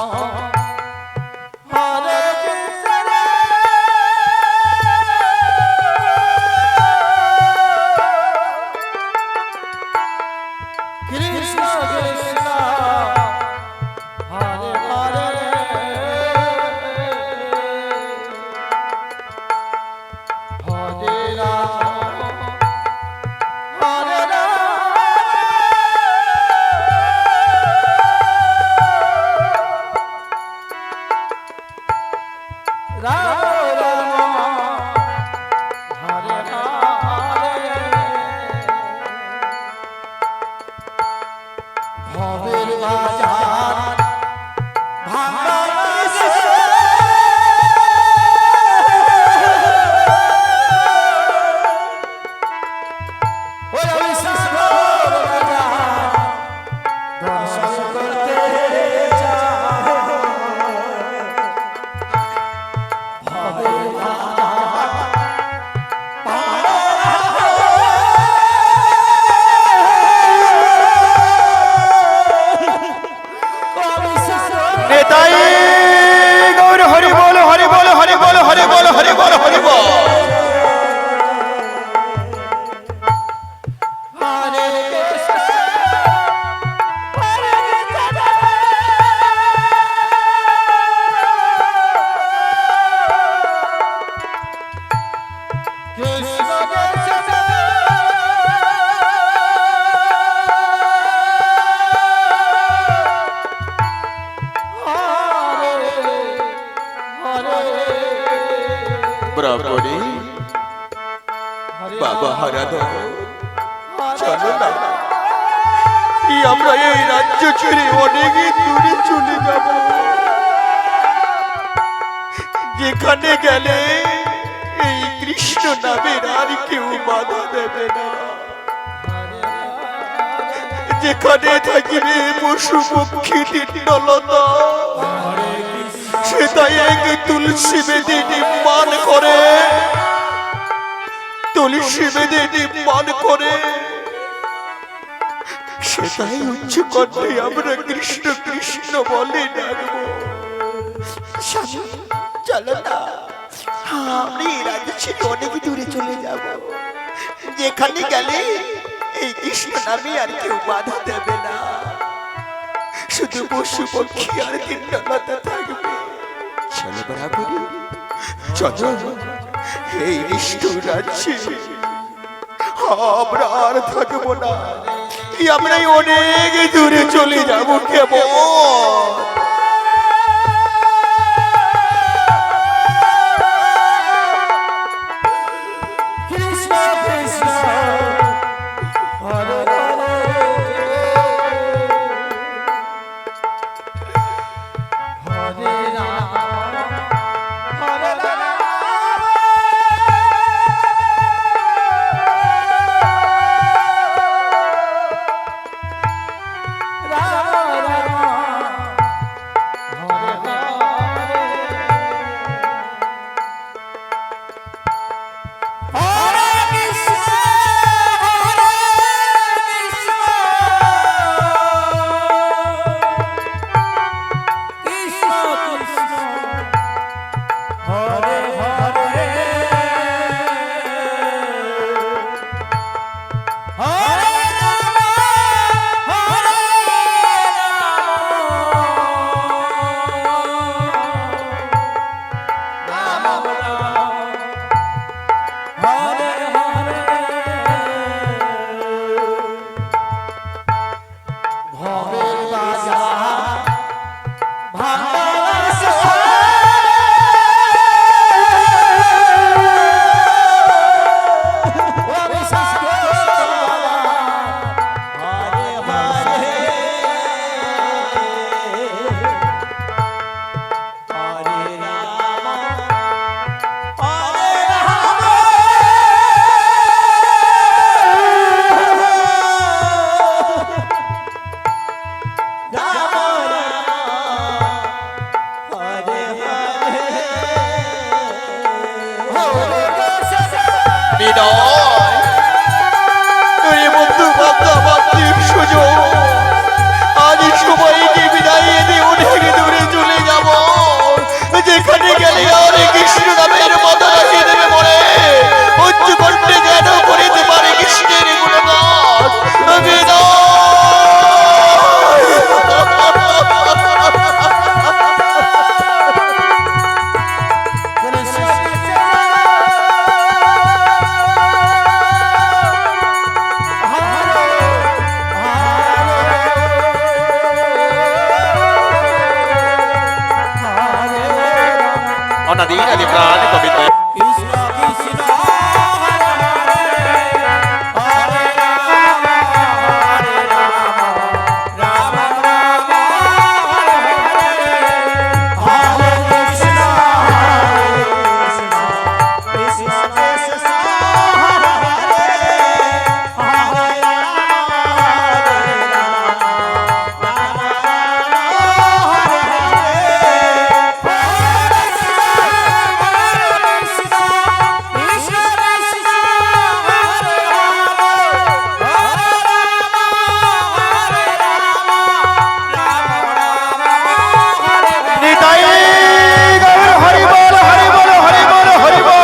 [SPEAKER 2] হরে কৃষ্ণ কৃষ্ণ কৃষ্ণ হরে হরে হরে রাম হরে রাম রাম হরে হরে ভবের বাজার ভাঙা ওই অবিশ্বাস্য দর্শন করতে চাও ভবের বাজার
[SPEAKER 1] নেতাই গৌর হরি বল হরি বল হরি বল হরি বল হরি বল হরি বল।
[SPEAKER 2] হরে কৃষ্ণ হরে কৃষ্ণ কৃষ্ণ কৃষ্ণ হরে হরে
[SPEAKER 1] ব্রাহ্মণী বাবা হারাধ চলো না, আমরা এই রাজ্য ছেড়ে অনেক দূরে চলে যাব, যেখানে গেলে এই কৃষ্ণ নামের আর কেউ বাধা দেবে না, যেখানে থাকিবে পশু পক্ষী তৃণলতা, সেটাই এক তুলসী বেদে নির্মাণ করে, তুলসী বেদে নির্মাণ করে সেটাই উচ্চ কণ্ঠে আমরা কৃষ্ণ কৃষ্ণ বলে ডাকবো। স্বামী, চলো না, আমি এই রাজ্য ছেড়ে অনেক দূরে চলে যাব, যেখানে গেলে এই কৃষ্ণ নামে আর কেউ বাধা দেবে না, শুধু পশু পক্ষী আর তৃণলতা থাকবে। চলো বরাবরই, চলো এই নিষ্ঠুর রাজ্যে আমরা আর থাকবো না, আমরা অনেক দূরে চলে যাবো কেমন।
[SPEAKER 2] কৃষ্ণ কৃষ্ণ হরে হরে রাম হরে
[SPEAKER 1] হৃদয় ওরে বন্ধু বান্ধব সুযোগ আজ সবাইকে বিদায় দিয়ে অনেক দূরে চলে যাব যেখানে গেলে আর কৃষ্ণ নামের মাথা রাখিয়ে দেবে বলে উচ্চ কণ্ঠে যেন করিতে পারে কৃষ্ণের গুণগান বিদায় অনাদি আদি প্রাণ গোবিন্দ
[SPEAKER 2] কৃষ্ণ কৃষ্ণ হরে রাম হরে রাম রাম রাম হরে হরে কৃষ্ণ কৃষ্ণ কৃষ্ণ হরে হরে
[SPEAKER 1] নিতাই গৌর হরি বল হরি বল হরি বল হরি বল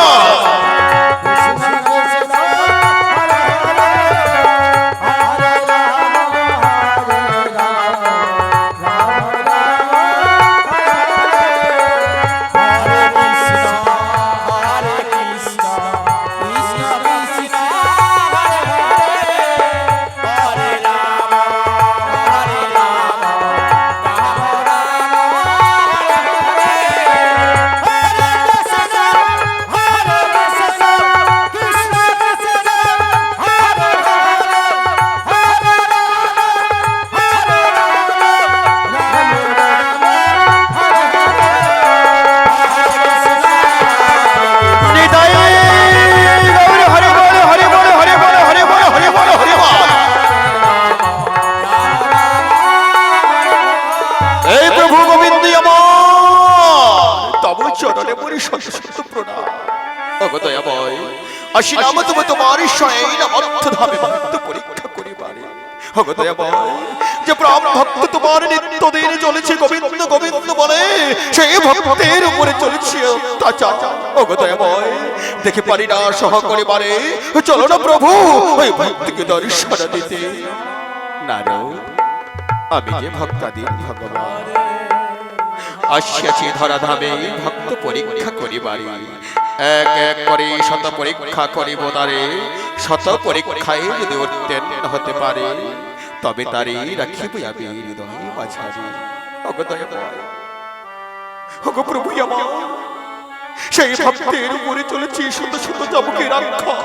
[SPEAKER 1] নিতাই গৌর হরি বল হরি বল হরি বল হরি বল হরি বল হরি বল এই প্রভু গোবিন্দ আমার তব চরণে পরি শত শত প্রণাম অগদয়াময় আসি নাম তুমি তোমার ঈশ্বরে অর্থ ধামে ভক্ত পরীক্ষা করিবারে অগদয়াময় যে প্রাণ ভক্ত তোমার নিত্যদিন চলেছে গোবিন্দ গোবিন্দ বলে সেই ভক্তের উপরে চলেছে অত্যাচার অগদয়াময় দেখে পারি না সহ করিবারে চলো না প্রভু ওই ভক্তিকে দর্শন দিতে নারদ আমি যে ভক্তাধীন ভগবান আসিয়াছি ধরাধামে ভক্ত পরীক্ষা করিবারে এক এক করে শত পরীক্ষা করিব তারে শত পরীক্ষায় যদি উত্তীর্ণ হতে পারে তবে তারে রাখিব আমি হৃদয় মাঝারে অগদয়াময় ওগো প্রভু আমার সেই ভক্তের উপরে চলেছি শত শত জমকে রাখা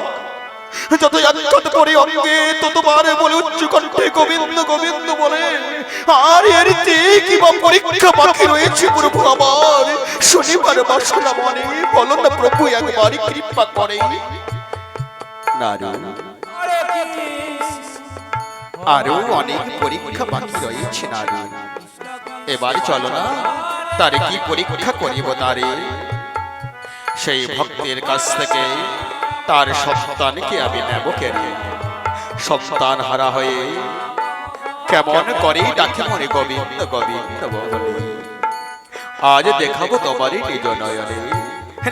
[SPEAKER 1] যত আখ্যাত করে অঙ্গে ততবার বলে উচ্চ কণ্ঠে গোবিন্দ গোবিন্দ বলে আর এর চেয়ে কি বা পরীক্ষা বাকি রয়েছে প্রভু আমার শনিবার বাসনা মনে বলো না প্রভু একবার কৃপা করে নারী আরো অনেক পরীক্ষা বাকি রয়েছে নারী এবার চলো না তারে কি পরীক্ষা করিব তারে সেই ভক্তের কাছ থেকে তার সন্তানকে আমি নেব কেন সন্তান হারা হয়ে কেমন করে ডাকে মনে গোবিন্দ গোবিন্দ বলে আজ দেখাবো তোমারই নিজ নয়নে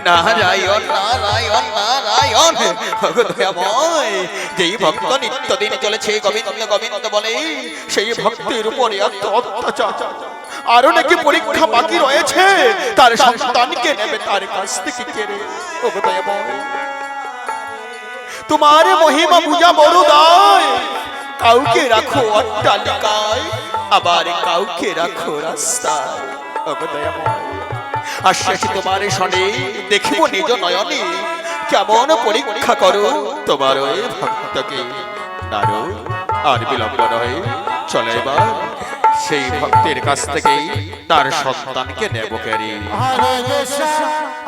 [SPEAKER 1] নারায়ণ নারায়ণ নারায়ণ দয়াময় যেই ভক্ত নিত্যদিন চলেছে গোবিন্দ গোবিন্দ বলে সেই ভক্তের উপরে এত অত্যাচার আরো নাকি পরীক্ষা বাকি রয়েছে তার সন্তানকে নেবে তার কাছ থেকে কেড়ে দয়াময় তোমার মহিমা পূজা বড় দায় কাউকে রাখো অট্টালিকায় আবার কাউকে রাখো রাস্তায় দয়াময় আসছি তোমার সনে দেখিব নিজ নয়নে কেমন পরীক্ষা করো তোমার ওই ভক্তকে নারো আর বিলম্ব নয় চলে এবার সেই ভক্তের কাছ থেকে তার সন্তানকে নেব কেড়ে
[SPEAKER 2] হরে কৃষ্ণ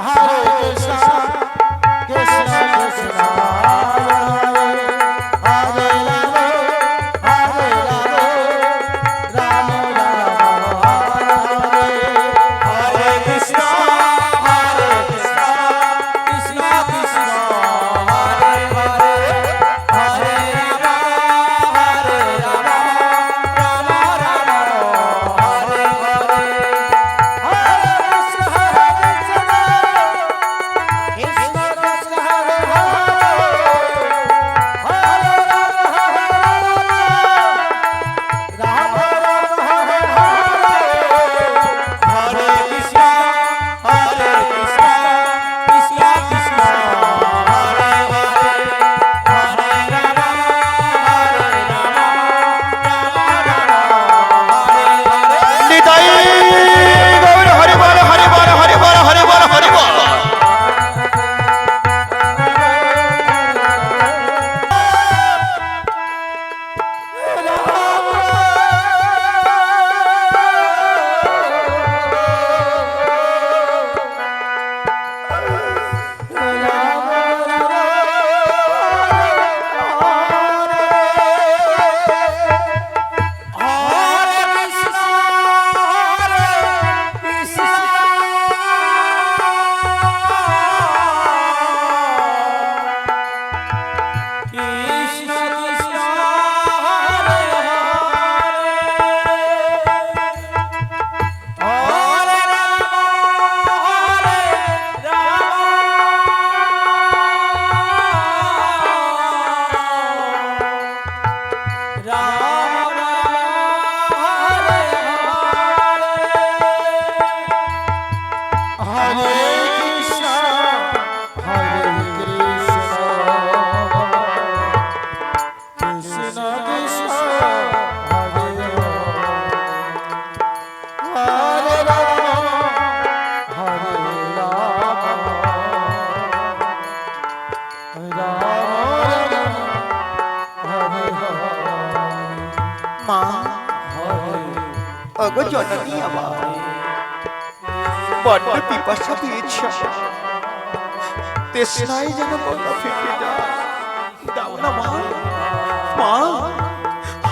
[SPEAKER 2] হরে কৃষ্ণ কৃষ্ণ কৃষ্ণ হরে হরে হরে রাম রাম হরে হরে কৃষ্ণ কৃষ্ণ কৃষ্ণ হরে
[SPEAKER 1] মা ওগো জননী আমার বড্ড পিপাসা পেয়েছে আমার। তৃষ্ণায় যেন গলা ফেটে যায়। দাও না মা, মা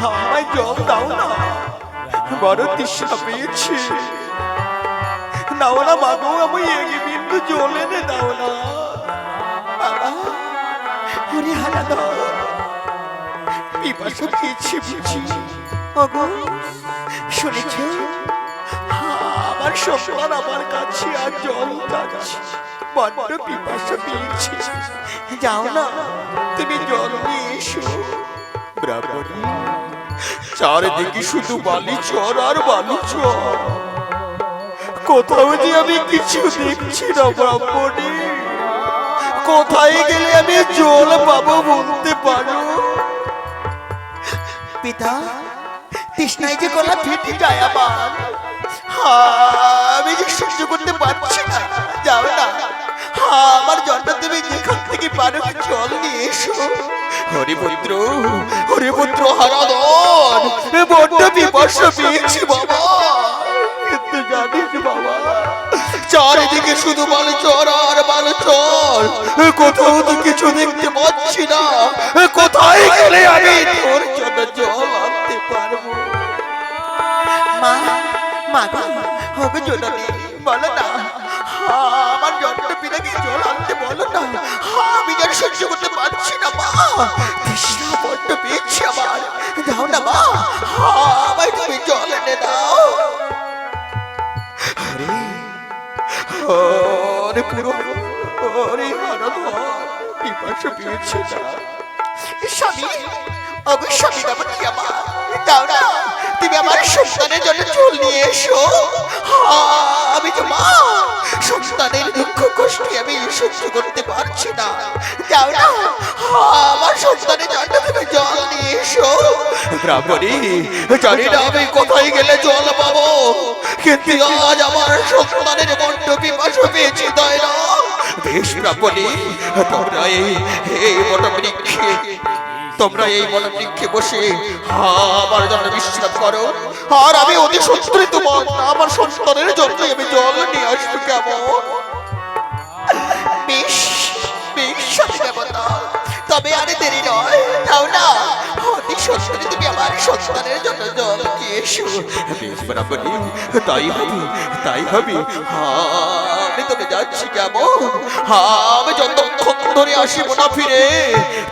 [SPEAKER 1] আমায় জল দাও না, বড় তৃষ্ণা পেয়েছে। দাও না মা গো, আমি এগে বিন্দু জল এনে দাও না বাবা। ওরে হারা দাও, পিপাসা পেয়েছে বুঝি। ওগো শুনেছ, আমার সন্তান আমার কাছে আর জল চাচ্ছে, বড্ড পিপাসা পেয়েছে। যাও না তুমি জল নিয়ে এসো। ব্রাহ্মণী, চারিদিকে শুধু বালি চর আর বালি চর, কোথাও যে আমি কিছু দেখছি না। ব্রাহ্মণী, কোথায় গেলে আমি জল পাবো বলতে পারো? পিতা, তৃষ্ণায় যে গলা ফেটে যায় আমার, আমি যে সহ্য করতে পারছি না। যাও না, আমার জলটা তুমি যেখান থেকে পারো জল নিয়ে এসো। হরিপুত্র, হরিপুত্র হারাধন, বড্ড পিপাসা পেয়েছি বাবা। কিন্তু জানিস বাবা, চারিদিকে শুধু বালুচর আর বালুচর, কোথাও তো কিছু দেখতে পাচ্ছি না। কোথায় গেলে আমি তোর জন্য জল আনতে পারবো? মা, মা গো, হবে জননী, বলো না আমার জলটা পিনাকে জল আনতে বলো না। আমি যেন সহ্য করতে পারছি না মা, তৃষ্ণা বড্ড পেয়েছি আমার। দাও না মা, আমায় তুমি জল এনে দাও। আরে পুরো ওরে হারাধন, পিপাসা পেয়েছে না। স্বামী, অবশ্যই আমি যাবো কি আমার? দাও না, তুমি আমার সন্তানের জন্য জল নিয়ে এসো। আমি তো মা, সন্তানের দুঃখ কষ্ট আমি সহ্য করতে পারছি না। যাও না, আমার সন্তানের জন্য তুমি জল নিয়ে এসো। ব্রাহ্মণী, জানি না আমি কোথায় গেলে জল পাবো, কিন্তু আজ আমার সন্তানের বড্ড পিপাসা পেয়েছি, তাই না? বেশ ব্রাহ্মণী, তোমরা এই বটবৃক্ষে বসে আমার জন্য বিশ্রাম করো, আর আমি অতি সত্তরই তোমার আমার সন্তানের জন্য আমি জল নিয়ে আসবো। কেমন? বেশ বেশ দেবতা, তবে আর দেরি নয়। তাও না, অতি সত্তরই তুমি আমার সন্তানের জন্য জল নিয়ে এসো। বেশ ব্রাহ্মণী, তাই হবে, তাই হবে। আমি তোকে যাচ্ছি। কেমন? আমি যতক্ষণ ধরে আসিব না ফিরে,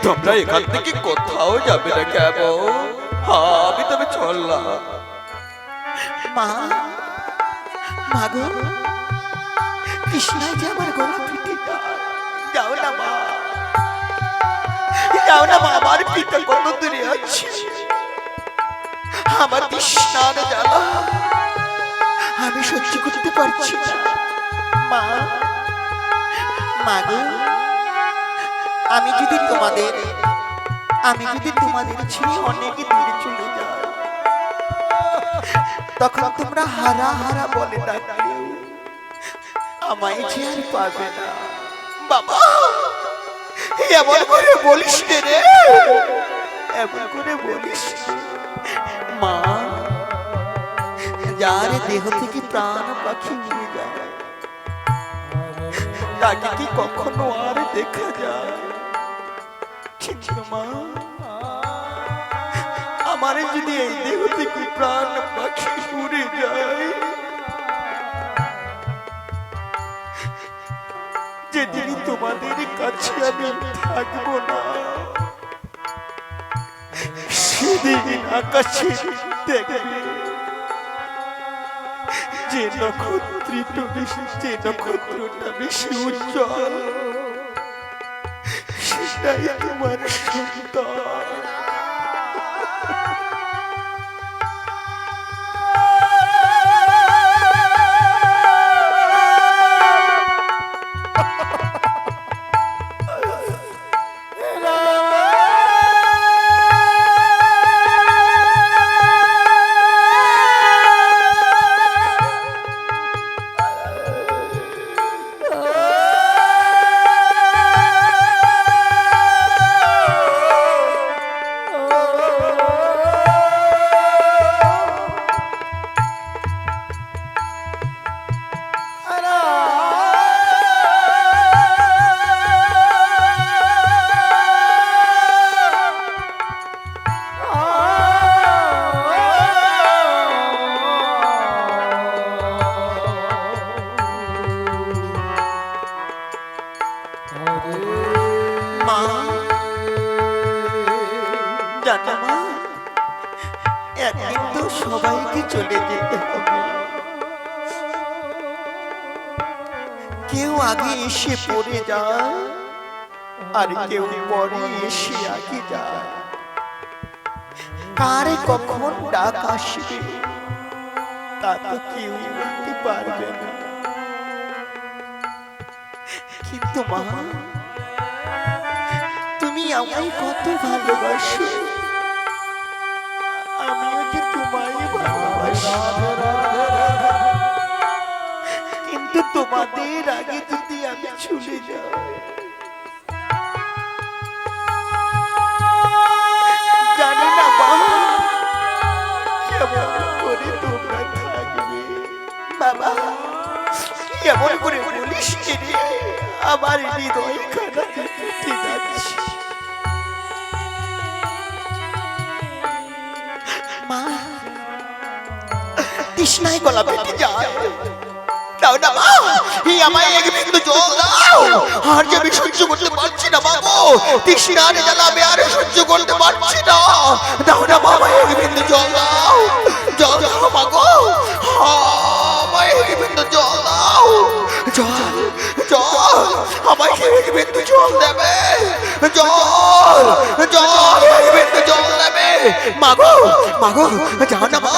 [SPEAKER 1] তোমরা এখান থেকে কোথাও যাবে না। কেমন? আমি তবে চললাম। মা, মা গো, কৃষ্ণায় যে আমার গলা ফেটে যায়। যাও না মা, যাও না মা, আমার পিতা কত দূরে আছে। আমার তৃষ্ণার জ্বালা আমি সহ্য করতে পারছি না। মা, মা গো, আমি যদি তোমাদের ছেড়ে অনেক দূরে চলে যাই, তখন তোমরা হারা হারা বলে ডাকলেও আমায় যে আর পাবে না। বাবা, এমন করে বলিস রে, এমন করে বলিস। মা, যার দেহ থেকে প্রাণ পাখি উড়ে যায়, তাকে কি কখনো আর দেখা যায়? কিন্তু মা, আমার যদি এই দেহ থেকে প্রাণ পাখি উড়ে যায়, যেদিন তোমাদের কাছে আমি থাকবো না, সেদিন আকাশে দেখবে যে নক্ষত্রটা বেশি উজ্জ্বল, সেটাই তোমার সন্তান। মা জানো মা, একদিন তো সবাইকে চলে যেতে হবে। কেউ আগে এসে পড়ে যায়, আর কেউ পরে এসে আগে যায়। কারে কখন ডাক আসবে তা তো কেউ বলতে পারবে না। কিন্তু মা, তুমি আমায় কত ভালোবাসো, আমিও যে তোমায় ভালোবাসি। কিন্তু তোমাদের আগে যদি আমি চলে যাই, জানি না মা কেমন করে তোমরা থাকবে। বাবা কেমন করে বলিস রে, আমার হৃদয় খানা ঠিক আছে। মা তৃষ্ণায় গলা পেটে যায়, দাও না মা, এই আমায় এক বিন্দু জল দাও। আর যে আমি সহ্য করতে পারছি না মা গো, তৃষ্ণার জ্বালাবে আর সহ্য করতে পারছি না। দাও না মা, আমায় এক বিন্দু জল দাও, জল দাও মা গো, আমায় এক বিন্দু জল দাও। জল জল, আমায় এক বিন্দু জল দেবে, জল জল, এক বিন্দু জল দেবে। মা গো মা গো, যাও না মা,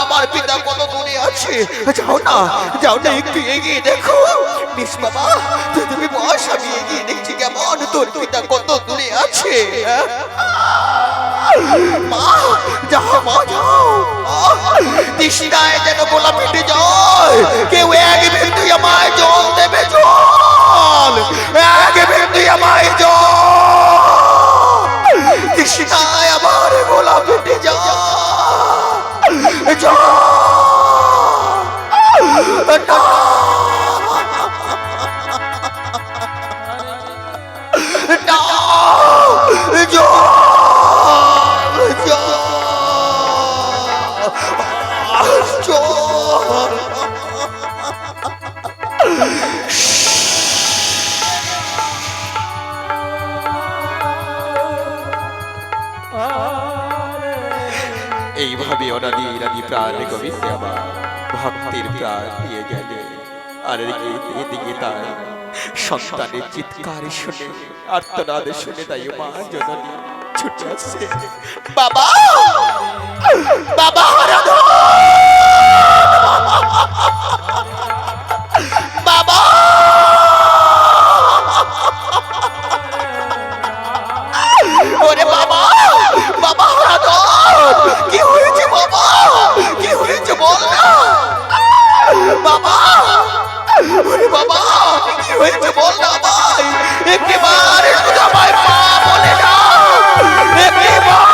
[SPEAKER 1] আমার পিতা কত দূরে আছে, যাও না যাও না, একটু এগিয়ে দেখো। মিস বাবা তুমি বস, আমি এগিয়ে দেখছি কেমন তোর পিতা কত দূরে আছে। মা যাও মা যাও, তৃষ্ণায় যেন গোলা পেটে যায়। কেউ এক বিন্দু আমায় জল দেবে, জল এক বিন্দু আমায় জল। তৃষ্ণায় আমার গোলা পেটে যায়, জল এইভাবে অনাদি রানী প্রাণ গোবিন্দে আমার ভক্তের প্রাণ দিয়ে গেলে। আর এদিকে তার সন্তানের চিৎকার শুনে, আর্তনাদ শুনে তাই মা জননী ছুটে আসছে, বাবা বাবা বাবা। ওরে বাবা বাবা, কি হয়েছে বাবা, কি হয়েছে বল না বাবা। ওরে বাবা কি হয়েছে বল না ভাই, একবার শুধু আমায় মা বলে না, একবার।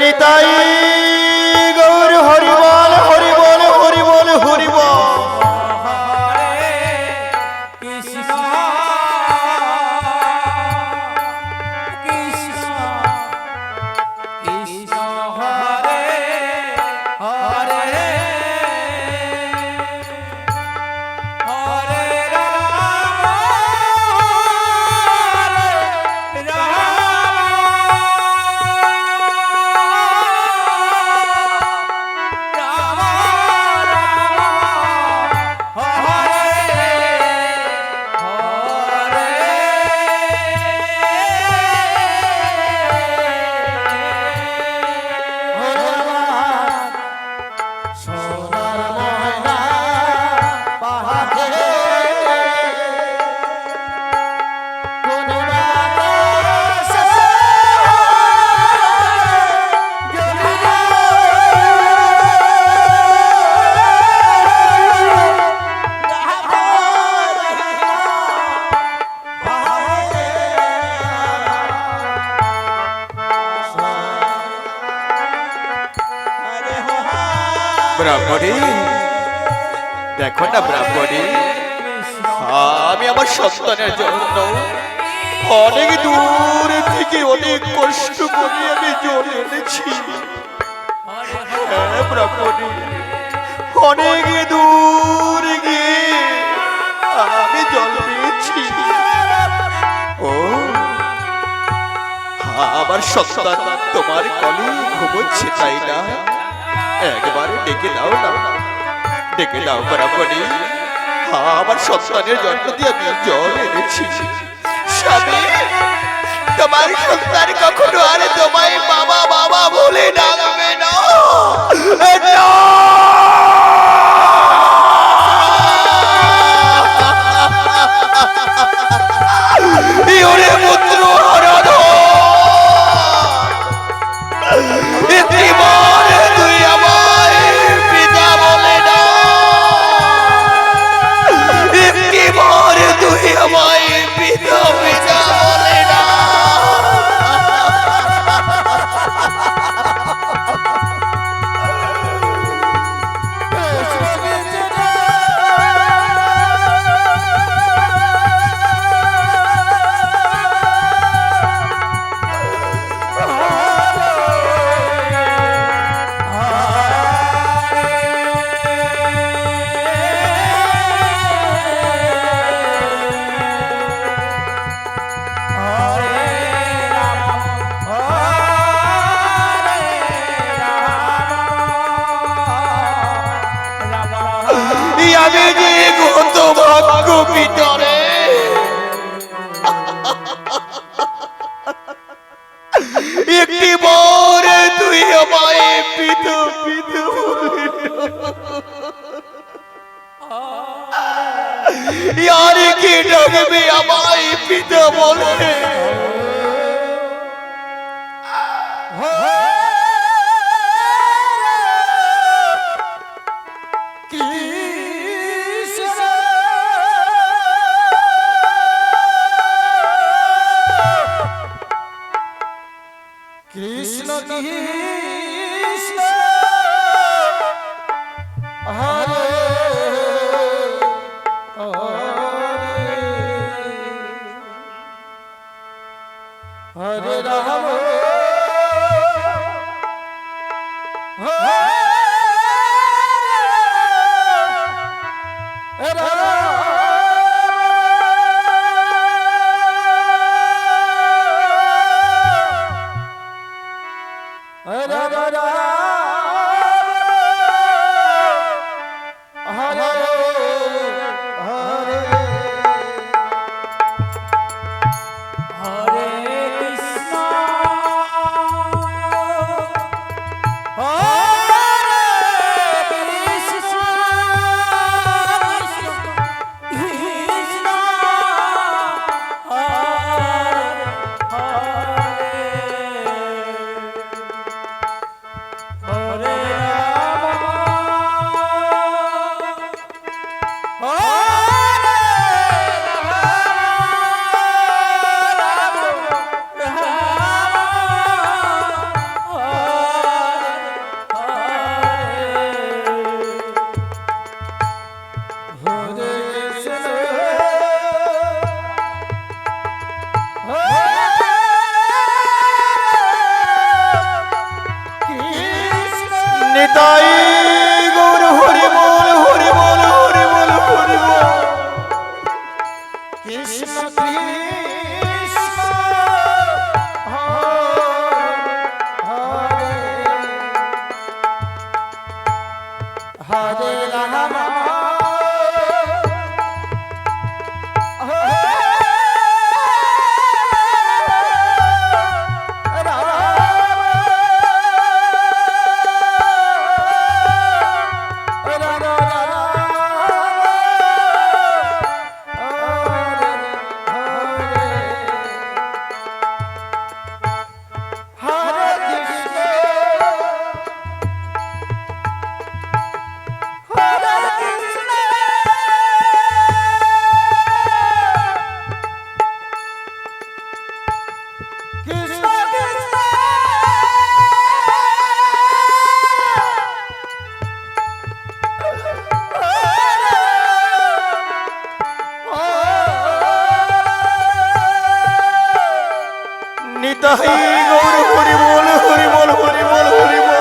[SPEAKER 1] নিতাই গৌর হরি বল হরি বল হরি বল হরি বল।
[SPEAKER 2] কৃষ্ণ কৃষ্ণ কৃষ্ণ হরে হরে হরে রাম হরে
[SPEAKER 1] ব্রাহ্মণী, দেখো না ব্রাহ্মণী, আমি আমার সন্তানের জন্য অনেক দূর থেকে অনেক কষ্ট করে আমি জল এনেছি। হ্যাঁ ব্রাহ্মণী, অনেক দূর গিয়ে আমি জল পেয়েছি। ও আমার সন্তান তোমার কলে ঘুমোচ্ছে, তাই না? একবারে ডেকে দাও না, ডেকে দাও ব্রাহ্মণী, আমার সন্তানের জন্য দিয়ে আমি জল এনেছি। স্বামী, তোমার সন্তান কখনো আর তোমায় বাবা বাবা বলে ডাকবে না। ওরে পুত্র হরধর, একটিবার তুই আমায় পিতা বলে না, একটিবার তুই আমায় পিতা পিতা বলে না। আমি যে কত ভাগ্য পিতরে, একটি বার তুই আমায় পিত পিত আর কি ডাকবে আমায় পিত বলে?
[SPEAKER 2] কৃষ্ণ কৃষ্ণ হরে হরে রাম
[SPEAKER 1] নিতাই গৌর হরি বল হরি বল হরি বল হরি বল।
[SPEAKER 2] কৃষ্ণ কৃষ্ণ হরে হরে রাম
[SPEAKER 1] নিতাই গৌর হরি বল হরি বল হরি বল হরি বল।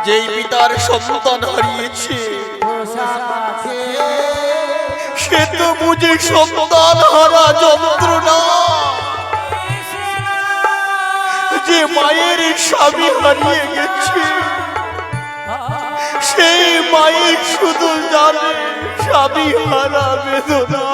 [SPEAKER 1] যেই পিতার সন্তান হারিয়েছে সে তো বুঝে সন্তান হারা যন্ত্রণা। যে মায়ের স্বামী হারিয়ে গেছে সেই মায়ের শুধু জানে স্বামী হারা বেদনা।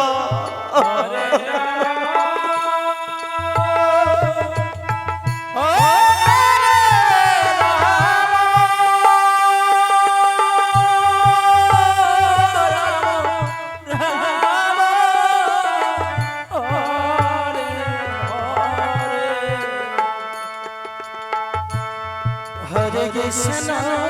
[SPEAKER 2] Hare Krishna